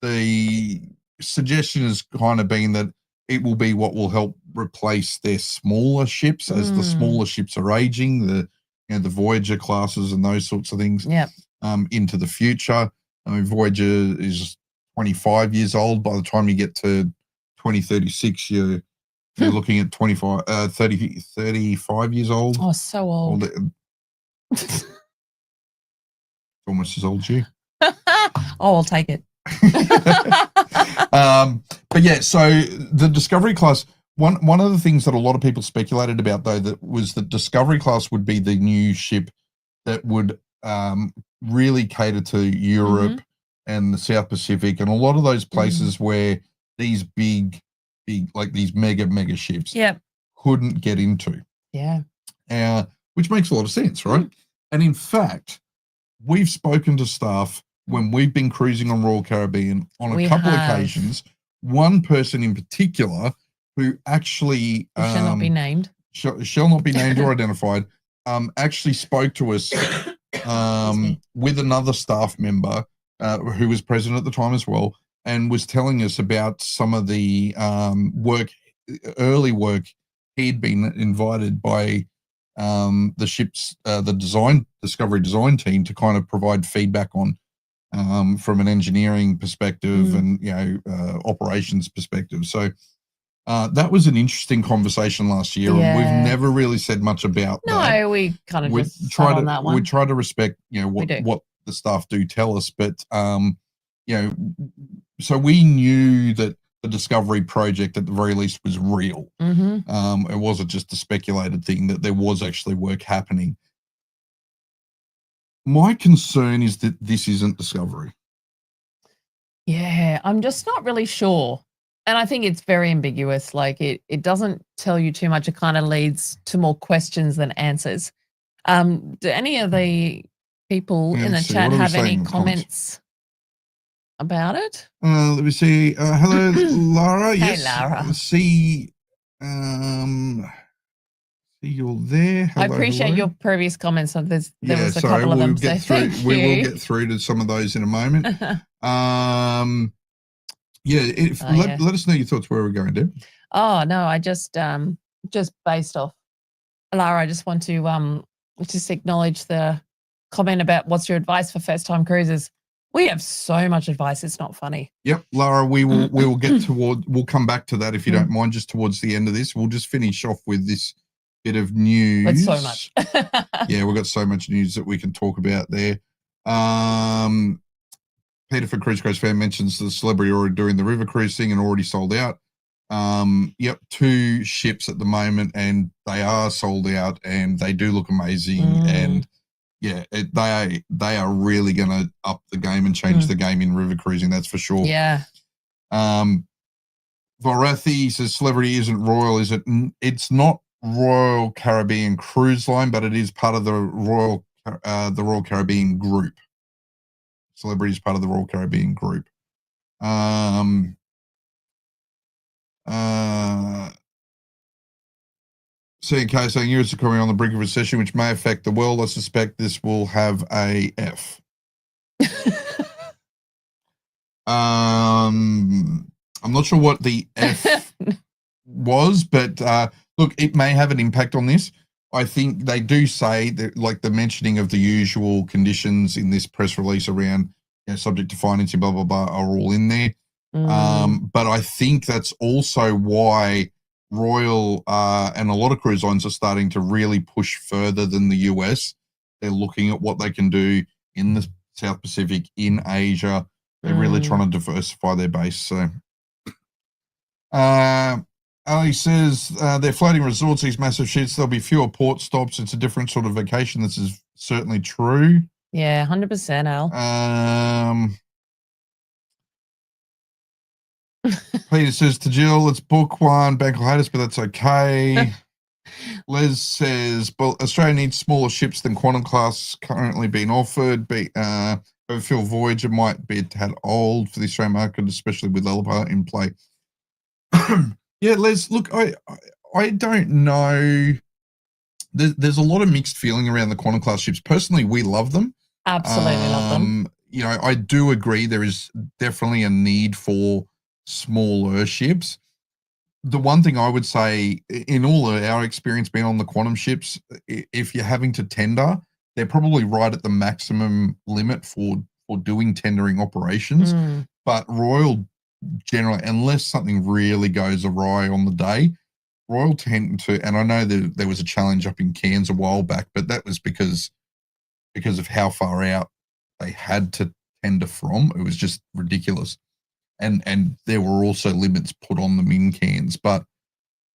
The suggestion has kind of been that it will be what will help replace their smaller ships as the smaller ships are aging, the Voyager classes and those sorts of things into the future. I mean, Voyager is 25 years old. By the time you get to 2036, you're looking at 35 years old. Oh, so old. Almost as old as you. I'll take it. But yeah, so the Discovery class, one of the things that a lot of people speculated about, though, that was that Discovery class would be the new ship that would really cater to Europe and the South Pacific and a lot of those places where these big, like these mega ships couldn't get into. Yeah. Which makes a lot of sense, right? And in fact, we've spoken to staff when we've been cruising on Royal Caribbean on a couple of occasions. One person in particular who actually shall not be named. Shall not be named or identified, actually spoke to us me. with another staff member who was present at the time as well, and was telling us about some of the early work he'd been invited by the ship's the discovery design team to kind of provide feedback on from an engineering perspective and operations perspective. So that was an interesting conversation last year, and we've never really said much about that. No, we kind of just sat on that one. We try to respect, what the staff do tell us, but so we knew that the discovery project at the very least was real. It wasn't just a speculated thing, that there was actually work happening. My concern is that this isn't discovery. Yeah, I'm just not really sure. And I think it's very ambiguous. Like it doesn't tell you too much. It kind of leads to more questions than answers. Do any of the people in the chat have any comments about it? Let me see. Hello, Lara. Hey, Yes. Lara. See you're there. Hello, I appreciate your previous comments. There was a sorry, couple of them. Get So through. thank We you. will get through to some of those in a moment. Let us know your thoughts where we're going, Deb. Oh no, I just based off Lara, I just want to just acknowledge the comment about what's your advice for first time cruisers. We have so much advice, it's not funny. Yep, Lara, we will get we'll come back to that if you don't mind, just towards the end of this. We'll just finish off with this bit of news. That's so much. Yeah, we've got so much news that we can talk about there. Peter for Cruise Cruise Fan mentions the Celebrity already doing the river cruise thing and already sold out. Yep, 2 ships at the moment, and they are sold out, and they do look amazing. And yeah, they are really going to up the game and change the game in river cruising. That's for sure. Yeah. Vorathi says Celebrity isn't Royal, is it? It's not Royal Caribbean Cruise Line, but it is part of the Royal Caribbean Group. Celebrity is part of the Royal Caribbean Group. CNK saying US are coming on the brink of recession, which may affect the world. I suspect this will have a F. I'm not sure what the F was, but look, it may have an impact on this. I think they do say that, like the mentioning of the usual conditions in this press release around, subject to financing, blah, blah, blah, are all in there. But I think that's also why Royal and a lot of cruise lines are starting to really push further than the US. They're looking at what they can do in the South Pacific, in Asia. They're really trying to diversify their base. So, Ali says they're floating resorts, these massive ships. There'll be fewer port stops. It's a different sort of vacation. This is certainly true. Yeah, 100%, Al. Peter says to Jill, let's book one. Bank will hate us, but that's okay. Les says, well, Australia needs smaller ships than Quantum class currently being offered. I feel Voyager might be a tad old for the Australian market, especially with Lullaby in play. Yeah, Les, look, I don't know. There's a lot of mixed feeling around the Quantum class ships. Personally, we love them. Absolutely love them. I do agree there is definitely a need for smaller ships. The one thing I would say, in all of our experience being on the Quantum ships, if you're having to tender, they're probably right at the maximum limit for doing tendering operations. But Royal generally, unless something really goes awry on the day, Royal tend to, and I know that there was a challenge up in Cairns a while back, but that was because of how far out they had to tender from. It was just ridiculous. And there were also limits put on them in Cairns. But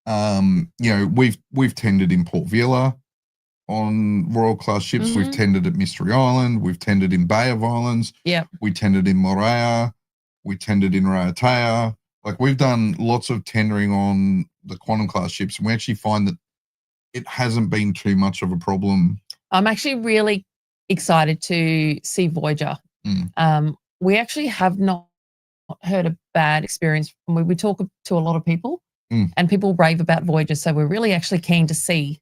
we've tendered in Port Vila on Royal class ships. We've tendered at Mystery Island. We've tendered in Bay of Islands. Yeah. We tendered in Moorea. We tendered in Raiatea. Like, we've done lots of tendering on the Quantum class ships, and we actually find that it hasn't been too much of a problem. I'm actually really excited to see Voyager. We actually have not heard a bad experience. We talk to a lot of people, and people rave about Voyager, so we're really actually keen to see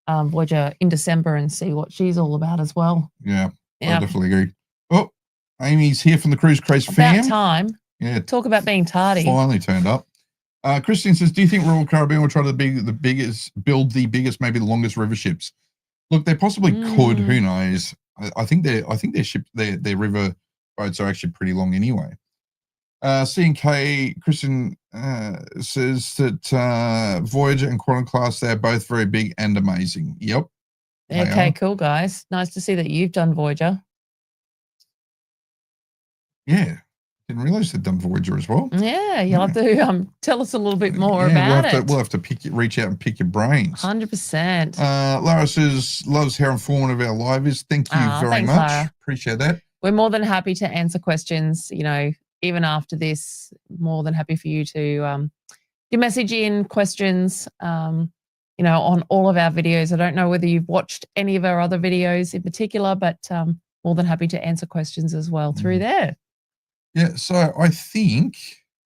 Voyager in December and see what she's all about as well. Yeah, I Yeah, definitely agree. Oh, Amy's here from the Cruise Craze about fam. time. Yeah, Talk about being tardy. finally turned up. Christian says, do you think Royal Caribbean will try to build the biggest, maybe the longest river ships? Look, they possibly could. Who knows? I think their river boats are actually pretty long anyway. C&K Christian says that Voyager and Quantum Class, they're both very big and amazing. Yep. they Okay, are. cool, guys. Nice to see that you've done Voyager. Yeah. Didn't realize they'd done Voyager as well. Yeah, you'll have to tell us a little bit more about it. We'll have to reach out and pick your brains. 100%. Lara says, loves how informative our live is. Thank you very thanks, much. Lara. Appreciate that. We're more than happy to answer questions, even after this, more than happy for you to message in questions, on all of our videos. I don't know whether you've watched any of our other videos in particular, but more than happy to answer questions as well through there. Yeah, so I think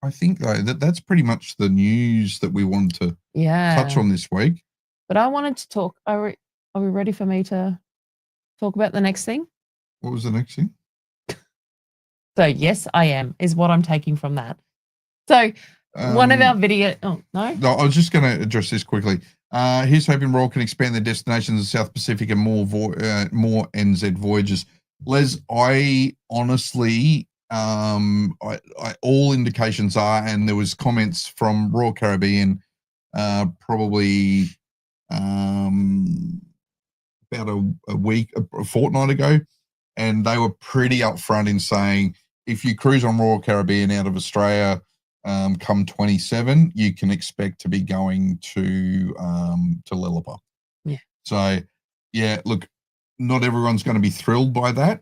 though that's pretty much the news that we wanted to touch on this week. But I wanted to talk. Are we ready for me to talk about the next thing? What was the next thing? So yes, I am, is what I'm taking from that. So one of our video. Oh no. No, I was just going to address this quickly. Here's hoping Royal can expand their destinations in the South Pacific and more NZ voyages. Les, I honestly. All indications are, and there was comments from Royal Caribbean probably about a fortnight ago, and they were pretty upfront in saying if you cruise on Royal Caribbean out of Australia come 27, you can expect to be going to Lilliput. Yeah. So yeah, look, not everyone's going to be thrilled by that.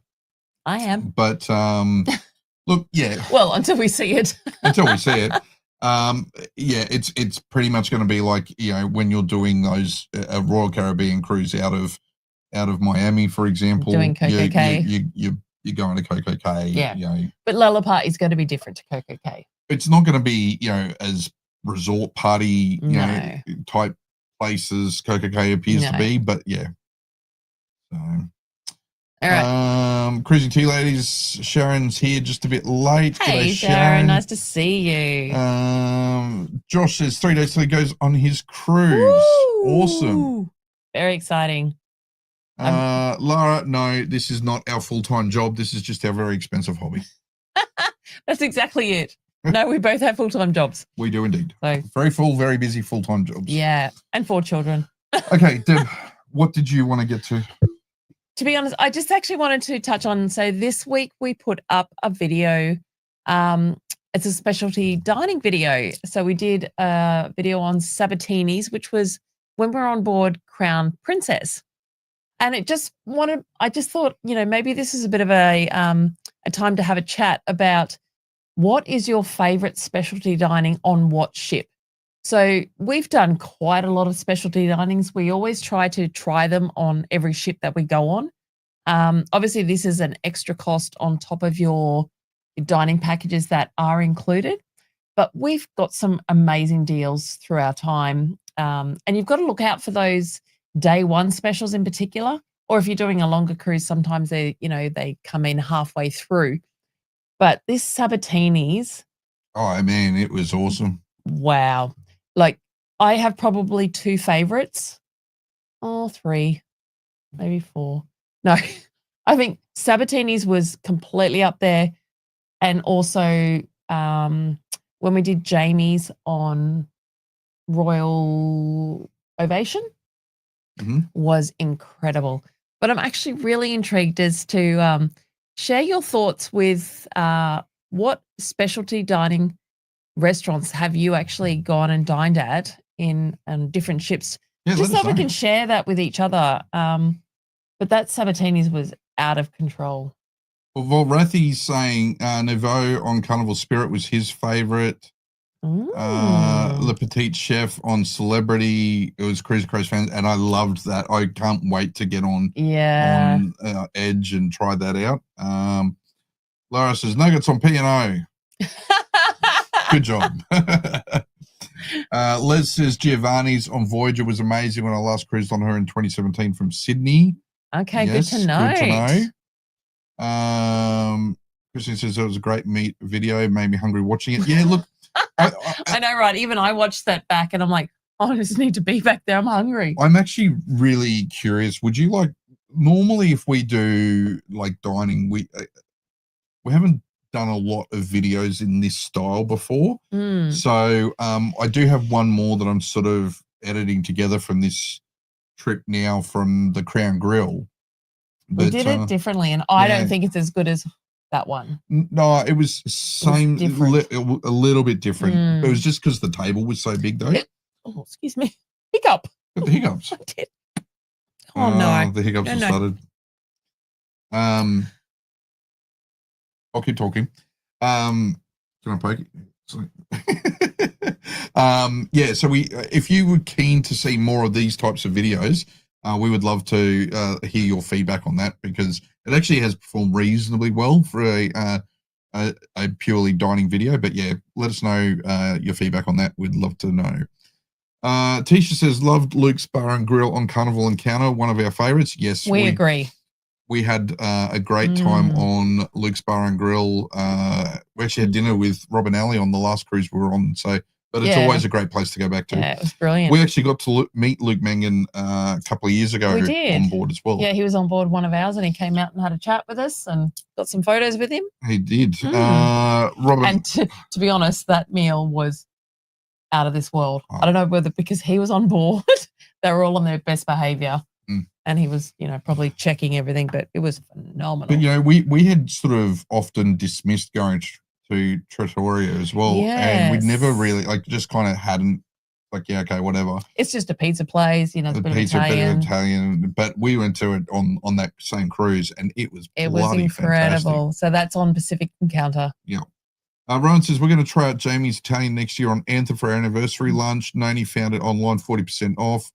I am. But look, yeah. Well, until we see it. Until we see it. Yeah, it's pretty much going to be like, when you're doing those a Royal Caribbean cruise out of Miami, for example. Doing Coco Cay. You're going to Coco Cay. Yeah. But Lilliput is going to be different to Coco Cay. It's not going to be, as resort party, type places Coco Cay appears to be, but yeah. So all right. Cruising Tea Ladies, Sharon's here just a bit late. Hey, Sharon, nice to see you. Josh says 3 days till he goes on his cruise. Woo! Awesome. Very exciting. Lara, no, this is not our full-time job. This is just our very expensive hobby. That's exactly it. No, we both have full-time jobs. We do indeed. So, very full, very busy full-time jobs. Yeah, and 4 children. Okay, Deb, what did you want to get to? To be honest, I just actually wanted to touch on, so this week we put up a video. It's a specialty dining video. So we did a video on Sabatini's, which was when we were on board Crown Princess. And I just thought, maybe this is a bit of a time to have a chat about what is your favorite specialty dining on what ship. So we've done quite a lot of specialty dinings. We always try to try them on every ship that we go on. Obviously, this is an extra cost on top of your dining packages that are included, but we've got some amazing deals through our time. And you've got to look out for those day one specials in particular, or if you're doing a longer cruise, sometimes they come in halfway through. But this Sabatini's. Oh, man, it was awesome. Wow. Like, I have probably 2 favorites. 3, maybe 4. No, I think Sabatini's was completely up there. And also when we did Jamie's on Royal Ovation was incredible. But I'm actually really intrigued as to share your thoughts with what specialty dining restaurants have you actually gone and dined at in different ships, just so we can share that with each other. But that Sabatini's was out of control. Well, Rathy's saying Nouveau on Carnival Spirit was his favorite. Le Petit Chef on Celebrity, it was Cruise Cruise fans, and I loved that. I can't wait to get on Edge and try that out. Laura says Nuggets on P&O. Good job. Les says Giovanni's on Voyager was amazing when I last cruised on her in 2017 from Sydney. Okay, Yes, good to know. Good to know. Christian says it was a great meat video, made me hungry watching it. Yeah, look, I know, right? Even I watched that back, and I'm like, oh, I just need to be back there. I'm hungry. I'm actually really curious. Would you like? Normally, if we do like dining, we haven't done a lot of videos in this style before. So I do have one more that I'm sort of editing together from this trip now from the Crown Grill. We did it differently, and I don't think it's as good as that one. No, it was same, a little bit different. It was just because the table was so big, though. Oh, excuse me. Hiccup. Got the hiccups. I did. Oh, no. The hiccups have started. I'll keep talking. Can I poke it? Yeah, so if you were keen to see more of these types of videos, we would love to hear your feedback on that, because it actually has performed reasonably well for a purely dining video. But yeah, let us know your feedback on that. We'd love to know. Tisha says, loved Luke's Bar and Grill on Carnival Encounter, one of our favorites. Yes, we agree. We had a great time on Luke's Bar and Grill. We actually had dinner with Rob and Ali on the last cruise we were on. But it's always a great place to go back to. Yeah, it was brilliant. We actually got to meet Luke Mangan a couple of years ago on board as well. Yeah, he was on board one of ours, and he came out and had a chat with us and got some photos with him. He did. Robert, and to be honest, that meal was out of this world. I don't know whether because he was on board, they were all on their best behaviour. And he was, probably checking everything, but it was phenomenal. But, we had sort of often dismissed going to Trattoria as well. Yes. And we'd never really, just kind of hadn't, yeah, okay, whatever. It's just a pizza place, it's a bit of Italian. But we went to it on that same cruise, and it was incredible. Fantastic. So that's on Pacific Encounter. Yeah. Rowan says, we're going to try out Jamie's Italian next year on Anthem for our anniversary lunch. Noni found it online, 40% off.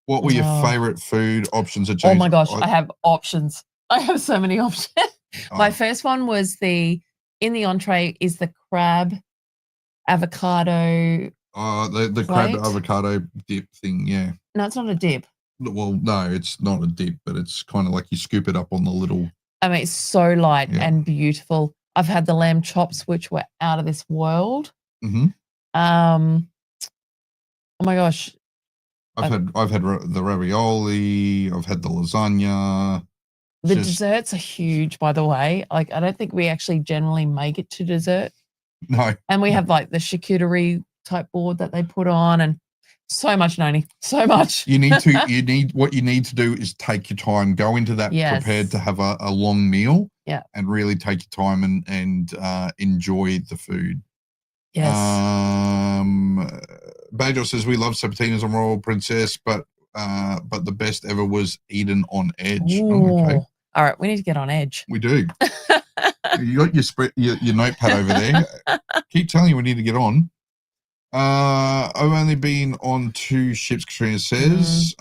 What were your favourite food options at Jamie's? Oh, my gosh, I have options. I have so many options. My first one was in the entree is the crab avocado. The crab avocado dip thing, yeah. No, it's not a dip. Well, no, it's not a dip, but it's kind of like you scoop it up on the little. I mean, it's so light and beautiful. I've had the lamb chops, which were out of this world. Mm-hmm. Oh my gosh. I've had the ravioli. I've had the lasagna. The desserts are huge, by the way. I don't think we actually generally make it to dessert. No. And we have the charcuterie type board that they put on, and so much, Noni, so much. What you need to do is take your time, go into that prepared to have a long meal. Yeah. And really take your time and enjoy the food. Yes. Bajo says we love Sabatina's on Royal Princess, but the best ever was Eden on Edge. Okay. All right, we need to get on Edge. We do. You got your notepad over there. Keep telling you we need to get on. I've only been on 2 ships, Katrina says.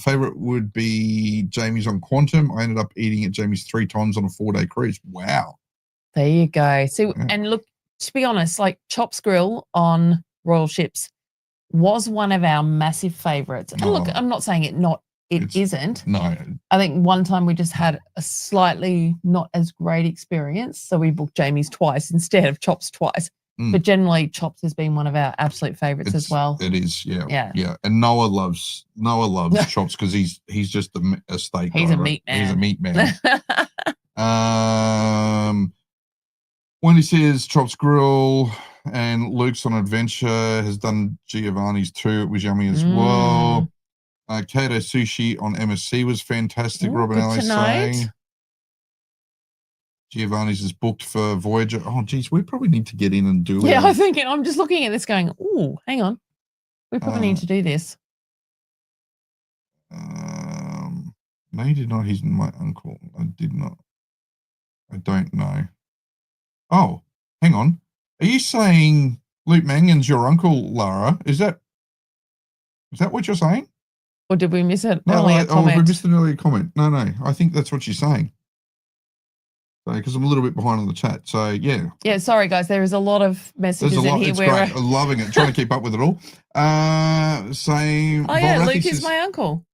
Favorite would be Jamie's on Quantum. I ended up eating at Jamie's 3 times on a 4-day cruise. Wow. There you go. So, and look, to be honest, Chops Grill on Royal Ships was one of our massive favourites. And look, I'm not saying it isn't. No. I think one time we just had a slightly not as great experience, so we booked Jamie's twice instead of Chops twice. But generally, Chops has been one of our absolute favourites as well. It is, yeah. And Noah loves Chops because he's just a steak. He's a meat man. He's a meat man. When he says Chops Grill and Luke's on Adventure has done Giovanni's too. It was yummy as well. Kato Sushi on MSC was fantastic. Robin Alley saying. Giovanni's is booked for Voyager. Oh, geez, we probably need to get in and do it. Yeah, I'm just looking at this going, oh, hang on. We probably need to do this. No, he did not. He's my uncle. I don't know. Oh, hang on. Are you saying Luke Mangan's your uncle, Lara? Is that what you're saying? Or did we miss it? No, we missed an earlier comment. No, I think that's what you're saying. because I'm a little bit behind on the chat. So yeah, Yeah, sorry guys, there is a lot of there's messages a lot. in here. It's great. I'm loving it. Trying to keep up with it all. Saying, oh yeah, Volrathi Luke is says, my uncle.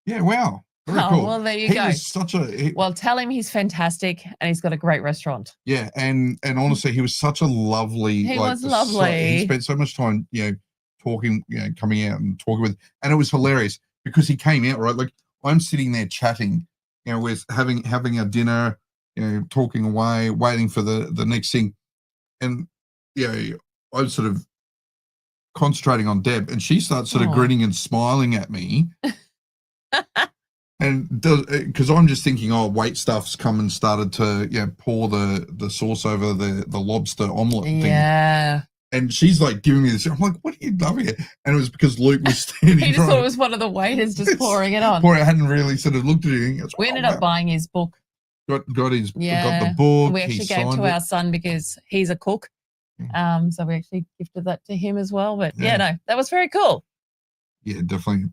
yeah, wow, very Oh, cool. well, there you he go. was such a Well, tell him he's fantastic and he's got a great restaurant. yeah, and honestly, he was such a lovely. He like, was lovely. he spent so much time, talking, coming out and talking with, and it was hilarious because he came out right. Like I'm sitting there chatting, with having a dinner, talking away, waiting for the next thing, and I was sort of concentrating on Deb, and she starts sort of grinning and smiling at me. And because I'm just thinking, wait stuff's come and started to pour the sauce over the lobster omelette thing. Yeah. And she's like giving me this. I'm like, what are you loving it? And it was because Luke was standing. He just thought it was one of the waiters just pouring it on. I hadn't really sort of looked at anything. We ended up buying his book. Got Yeah. the book. And we actually gave to our son because he's a cook. So we actually gifted that to him as well. But yeah, no, that was very cool. Yeah, definitely.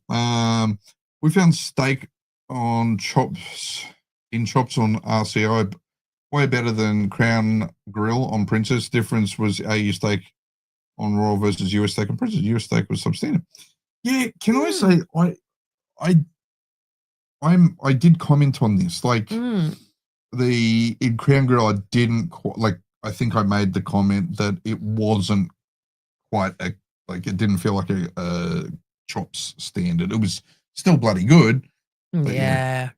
We found steak on chops on RCI, way better than Crown Grill on Princess. Difference was AU steak on Royal versus US steak on Princess. US steak was substandard. Yeah, can I say I did comment on this. Like in Crown Grill, I didn't like. I think I made the comment that it wasn't quite it didn't feel like a chops standard. It was still bloody good. Yeah.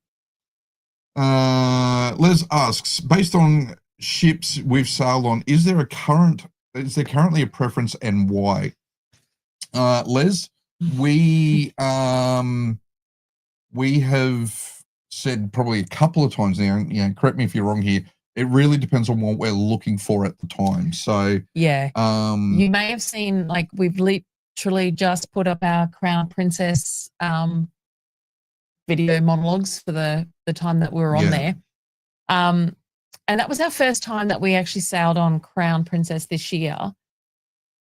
Les asks, based on ships we've sailed on, is there currently a preference and why? Les, we have said probably a couple of times now, correct me if you're wrong here, it really depends on what we're looking for at the time. So yeah, you may have seen like we've literally just put up our Crown Princess video monologues for the time that we were on there. And that was our first time that we actually sailed on Crown Princess this year.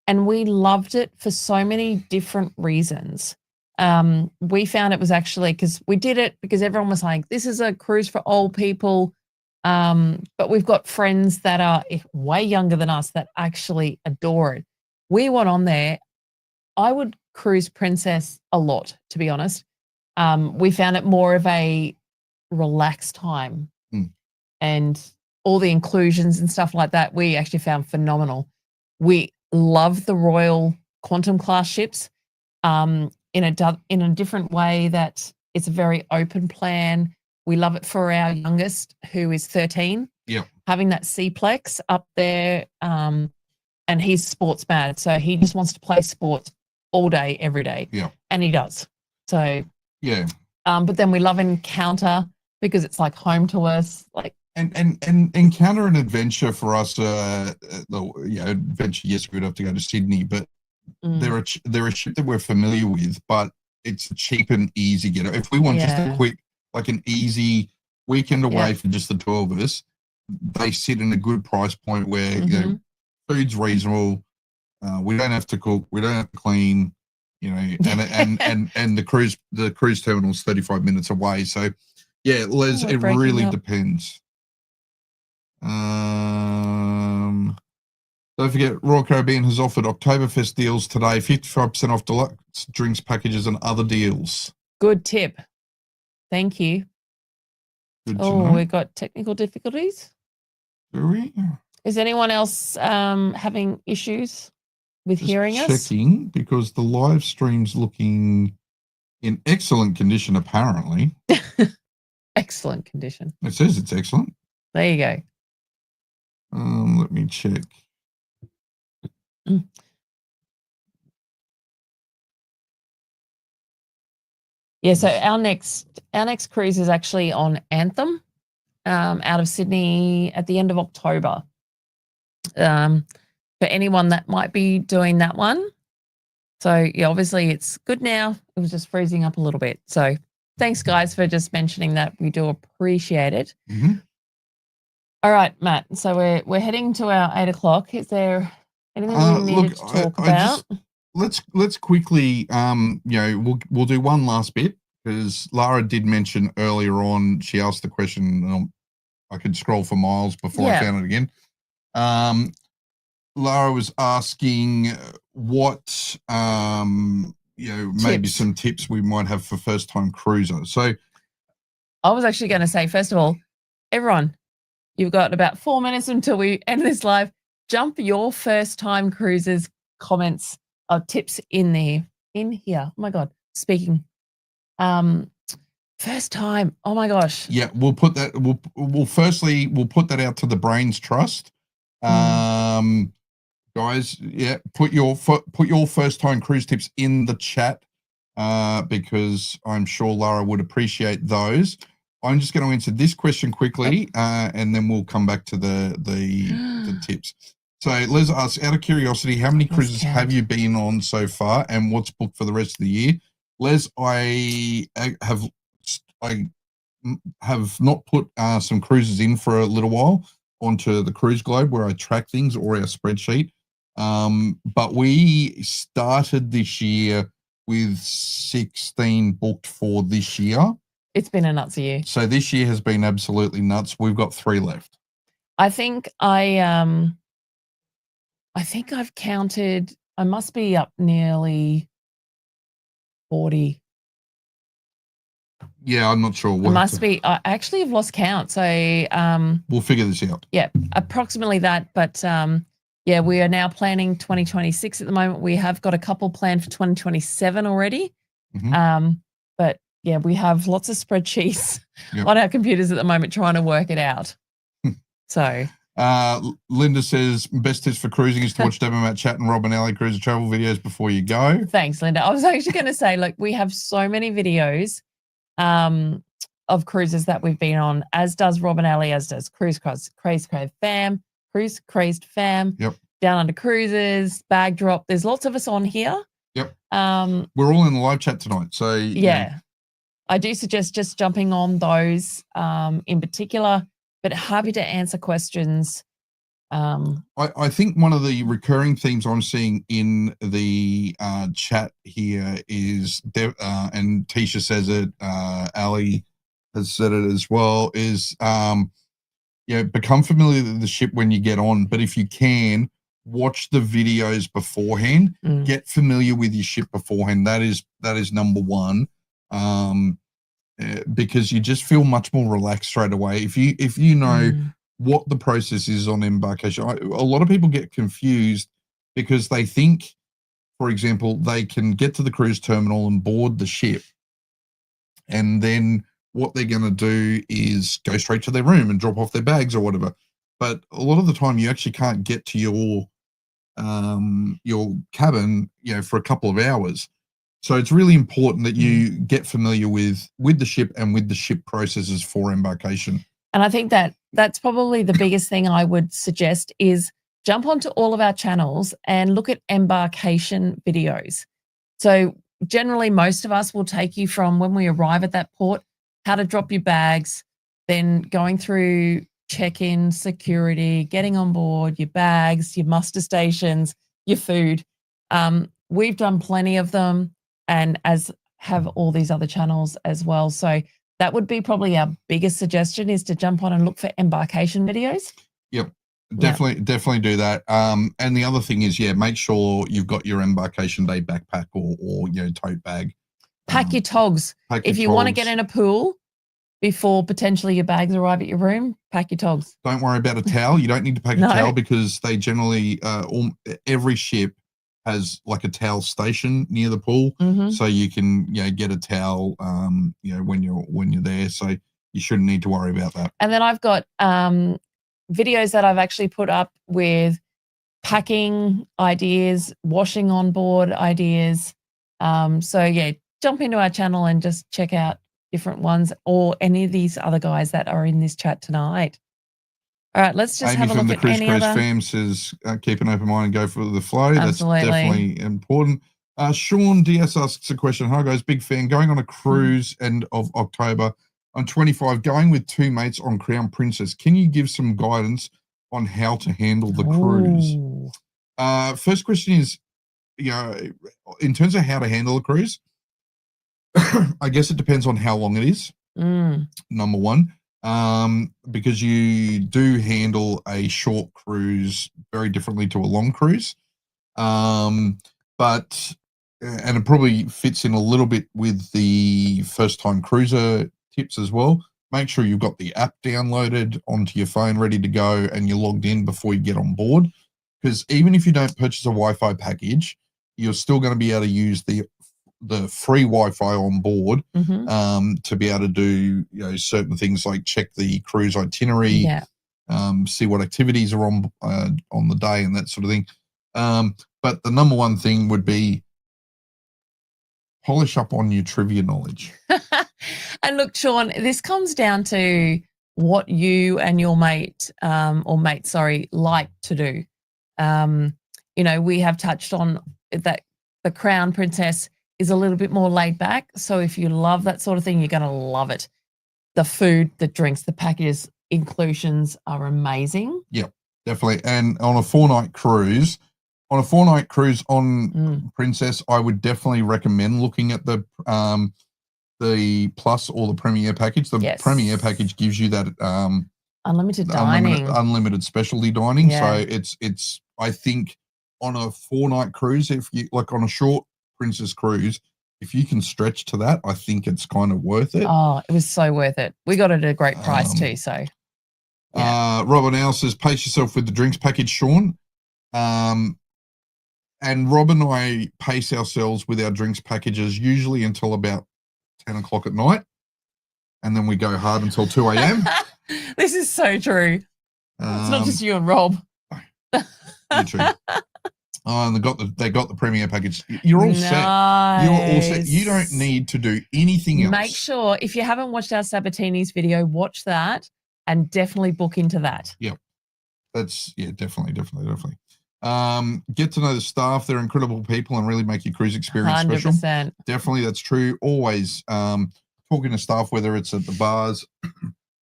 And we loved it for so many different reasons. We found it was actually because we did it because everyone was like, this is a cruise for old people. But we've got friends that are way younger than us that actually adore it. We went on there. I would cruise Princess a lot, to be honest. We found it more of a relaxed time and all the inclusions and stuff like that we actually found phenomenal. We love the Royal Quantum class ships in a different way that it's a very open plan. We love it for our youngest, who is 13. Yeah. Having that C-Plex up there, and he's sports mad. So he just wants to play sports all day, every day. Yeah. And he does. So yeah. But then we love Encounter because it's like home to us. Like and Encounter and Adventure for us, Adventure, yes, we'd have to go to Sydney, but they're a ship that we're familiar with, but it's a cheap and easy get. If we want just a quick, like an easy weekend away for just the 12 of us, they sit in a good price point where food's reasonable. We don't have to cook, we don't have to clean, and the cruise terminal is 35 minutes away. So yeah, Les, it really depends. Don't forget, Royal Caribbean has offered Oktoberfest deals today, 55% off deluxe drinks packages and other deals. Good tip. Thank you. Good to know. We got technical difficulties. Do we? Is anyone else having issues with hearing us? Checking, because the live stream's looking in excellent condition, apparently. Excellent condition. It says it's excellent. There you go. Let me check. Yeah, so our next cruise is actually on Anthem, out of Sydney at the end of October. For anyone that might be doing that one. So yeah, obviously it's good now. It was just freezing up a little bit. So thanks guys for just mentioning that. We do appreciate it. All right, Matt. So we're heading to our 8 o'clock. Is there anything we needed to talk about? Let's quickly, we'll do one last bit because Lara did mention earlier on. She asked the question, and I could scroll for miles before I Yeah. found it again. Lara was asking what maybe Tips. some tips we might have for first time cruisers. So I was actually going to say, first of all, everyone, you've got about 4 minutes until we end this live. Jump your first time cruisers comments or tips in here. Oh my God, speaking. First time. Oh my gosh. yeah, we'll put that. We'll firstly put that out to the Brains Trust. Guys, yeah, put your first time cruise tips in the chat because I'm sure Lara would appreciate those. I'm just going to answer this question quickly, and then we'll come back to the tips. So Les asks, out of curiosity, how many cruises have you been on so far, and what's booked for the rest of the year? Les, I have not put some cruises in for a little while onto the Cruise Globe where I track things or our spreadsheet. But we started this year with 16 booked for this year. It's been a nuts year. So this year has been absolutely nuts. We've got 3 left. I think I've counted, I must be up nearly 40. Yeah, I'm not sure. I actually have lost count. So we'll figure this out. Yeah, approximately that. But yeah, we are now planning 2026 at the moment. We have got a couple planned for 2027 already. But yeah, we have lots of spreadsheets on our computers at the moment trying to work it out. So Linda says best tips for cruising is to watch Demo Matt Chat and Rob and Ali cruise travel videos before you go. Thanks, Linda. I was actually going to say, like, we have so many videos of cruises that we've been on, as does Rob and Ali, as does Cruised Fam, Down Under Cruises, Bag Drop. There's lots of us on here. Yep. We're all in the live chat tonight. So yeah. I do suggest just jumping on those in particular, but happy to answer questions. I think one of the recurring themes I'm seeing in the chat here is, and Tisha says it, Ali has said it as well, is become familiar with the ship when you get on, but if you can, watch the videos beforehand, get familiar with your ship beforehand. That is number one. Because you just feel much more relaxed straight away. If you know what the process is on embarkation. A lot of people get confused because they think, for example, they can get to the cruise terminal and board the ship, and then what they're going to do is go straight to their room and drop off their bags or whatever. But a lot of the time, you actually can't get to your cabin, for a couple of hours. So it's really important that you get familiar with the ship and with the ship processes for embarkation. And I think that's probably the biggest thing I would suggest is jump onto all of our channels and look at embarkation videos. So generally, most of us will take you from when we arrive at that port, how to drop your bags, then going through check-in, security, getting on board, your bags, your muster stations, your food. We've done plenty of them, and as have all these other channels as well. So that would be probably our biggest suggestion, is to jump on and look for embarkation videos. Yep. Definitely do that. And the other thing is, make sure you've got your embarkation day backpack or tote bag. Pack your togs. If you want to get in a pool before potentially your bags arrive at your room, pack your togs. Don't worry about a towel. You don't need to pack a towel, because they generally, every ship has like a towel station near the pool, so you can get a towel when you're there. So you shouldn't need to worry about that. And then I've got videos that I've actually put up with packing ideas, washing on board ideas. So jump into our channel and just check out different ones, or any of these other guys that are in this chat tonight. All right, let's just Amy have a look at any Cruise other. Fam says, keep an open mind and go for the flow. Absolutely. That's definitely important. Sean DS asks a question. Hi guys, big fan. Going on a cruise end of October. I'm 25, going with 2 mates on Crown Princess. Can you give some guidance on how to handle the cruise? First question is, in terms of how to handle a cruise, I guess it depends on how long it is. Number one. because you do handle a short cruise very differently to a long cruise. But and it probably fits in a little bit with the first-time cruiser tips as well. Make sure you've got the app downloaded onto your phone, ready to go, and you're logged in before you get on board. Because even if you don't purchase a Wi-Fi package, you're still going to be able to use the free Wi-Fi on board to be able to do certain things like check the cruise itinerary, see what activities are on the day and that sort of thing. But the number one thing would be polish up on your trivia knowledge. And look, Sean, this comes down to what you and your mate, like to do. We have touched on that the Crown Princess is a little bit more laid back. So if you love that sort of thing, you're going to love it. The food, the drinks, the packages, inclusions are amazing. Yep, definitely. And on a 4-night cruise, on Princess, I would definitely recommend looking at the Plus or the Premier package. The Premier package gives you that unlimited dining, unlimited specialty dining. So it's I think on a 4-night cruise, if you like on a short Princess cruise, if you can stretch to that, I think it's kind of worth it. Oh, it was so worth it. We got it at a great price too. So Robin Al says, pace yourself with the drinks package, Sean. And Rob and I pace ourselves with our drinks packages usually until about 10 o'clock at night. And then we go hard until 2 a.m. This is so true. It's not just you and Rob. True. And they got the Premier package. You're all set. You're all set. You don't need to do anything else. Make sure, if you haven't watched our Sabatini's video, watch that and definitely book into that. Yep. That's definitely. Get to know the staff. They're incredible people and really make your cruise experience 100%. special. Definitely, that's true. Always talking to staff, whether it's at the bars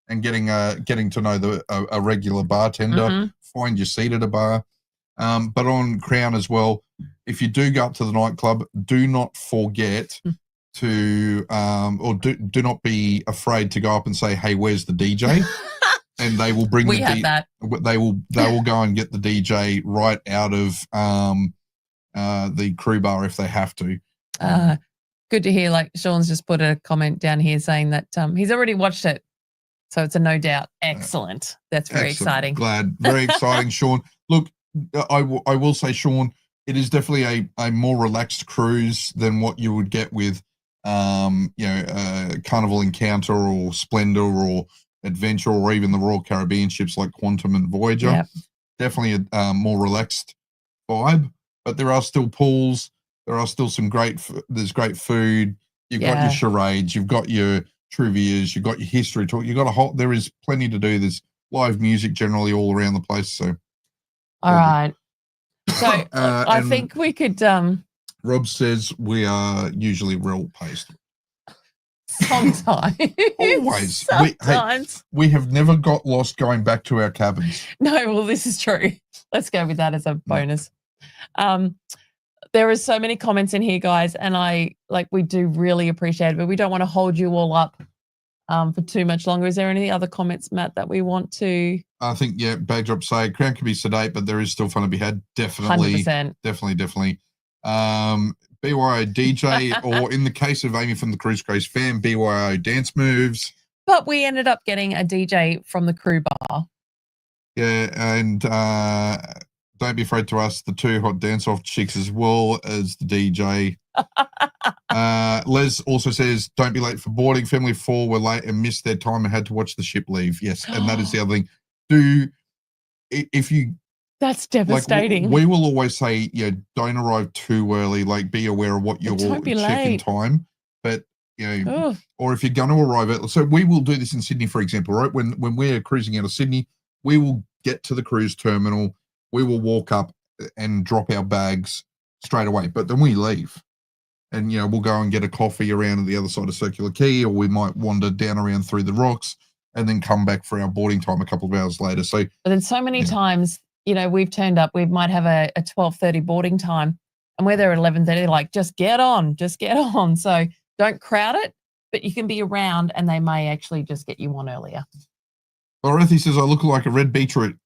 and getting to know a regular bartender. Find your seat at a bar. But on Crown as well, if you do go up to the nightclub, do not forget to or do not be afraid to go up and say, "Hey, where's the DJ?" And they will bring that. They will go and get the DJ right out of the crew bar if they have to. Good to hear. Like Sean's just put a comment down here saying that he's already watched it, so it's a no doubt. Excellent. That's very exciting. Glad, very exciting, Sean. Look, I will say, Sean, it is definitely a more relaxed cruise than what you would get with Carnival Encounter or Splendor or Adventure or even the Royal Caribbean ships like Quantum and Voyager. Yep. Definitely a more relaxed vibe, but there are still pools. There are still there's great food. You've got your charades. You've got your trivias. You've got your history talk. There is plenty to do. There's live music generally all around the place. So, all right. So I think we could. Rob says we are usually well paced. Sometimes. Always. Sometimes. We have never got lost going back to our cabins. No, well, this is true. Let's go with that as a bonus. There are so many comments in here, guys, and we do really appreciate it, but we don't want to hold you all up for too much longer. Is there any other comments, Matt, that we want to? I think, Bagdrop say Crown can be sedate, but there is still fun to be had. Definitely. 100%. Definitely. BYO DJ, or in the case of Amy from the Cruise Craze fan, BYO dance moves. But we ended up getting a DJ from the crew bar. Yeah, and don't be afraid to ask the 2 hot dance-off chicks as well as the DJ. Les also says, don't be late for boarding. Family of 4 were late and missed their time and had to watch the ship leave. Yes, and that is the other thing. That's devastating. We will always say, don't arrive too early. Like, be aware of what your check-in time. But, or if you're going to arrive early. So we will do this in Sydney, for example, right? When we're cruising out of Sydney, we will get to the cruise terminal. We will walk up and drop our bags straight away. But then we leave. And, we'll go and get a coffee around at the other side of Circular Quay, or we might wander down around through the rocks and then come back for our boarding time a couple of hours later. So, but then so many times, we've turned up, we might have a 12:30 boarding time and we're there at 11:30, they're like, just get on. So don't crowd it, but you can be around and they may actually just get you on earlier. Dorothy says I look like a red beetroot.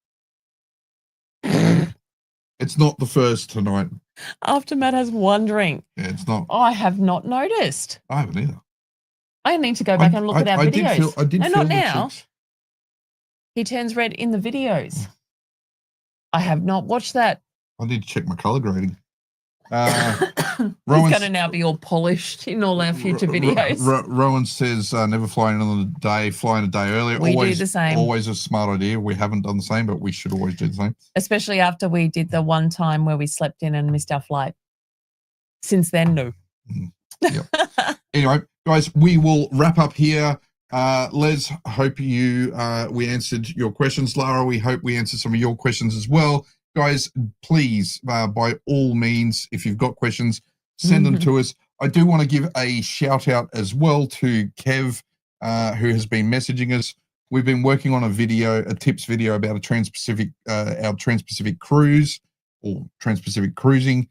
It's not the first tonight. Aftermath has wondering. Yeah, it's not. I have not noticed. I haven't either. I need to go back and look at our videos. I did no, feel not the now. cheeks. He turns red in the videos. I have not watched that. I need to check my color grading. He's Rowan's- going to now be all polished in all our future videos. Rowan says never fly in on the day, fly in a day earlier. We always, do the same. Always a smart idea. We haven't done the same, but we should always do the same. Especially after we did the one time where we slept in and missed our flight. Since then, no. Yep. Anyway, guys, we will wrap up here. Les, hope we answered your questions. Lara, we hope we answered some of your questions as well. Guys, please, by all means, if you've got questions, send them to us. I do want to give a shout out as well to Kev, who has been messaging us. We've been working on a tips video about our Trans-Pacific cruise or Trans-Pacific cruising,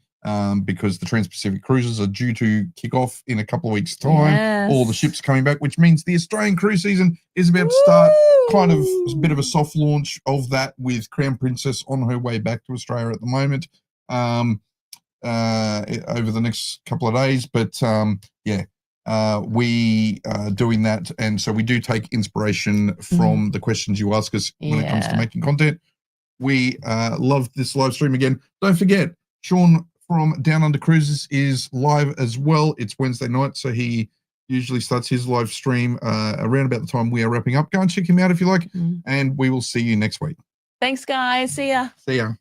because the Trans-Pacific cruises are due to kick off in a couple of weeks' time. Yes. All the ships coming back, which means the Australian cruise season is about to start. Kind of a bit of a soft launch of that with Crown Princess on her way back to Australia at the moment, over the next couple of days. But we are doing that, and so we do take inspiration from the questions you ask us when it comes to making content. We love this live stream again. Don't forget, Sean from Down Under Cruises is live as well. It's Wednesday night, so he usually starts his live stream around about the time we are wrapping up. Go and check him out if you like, and we will see you next week. Thanks, guys. See ya. See ya.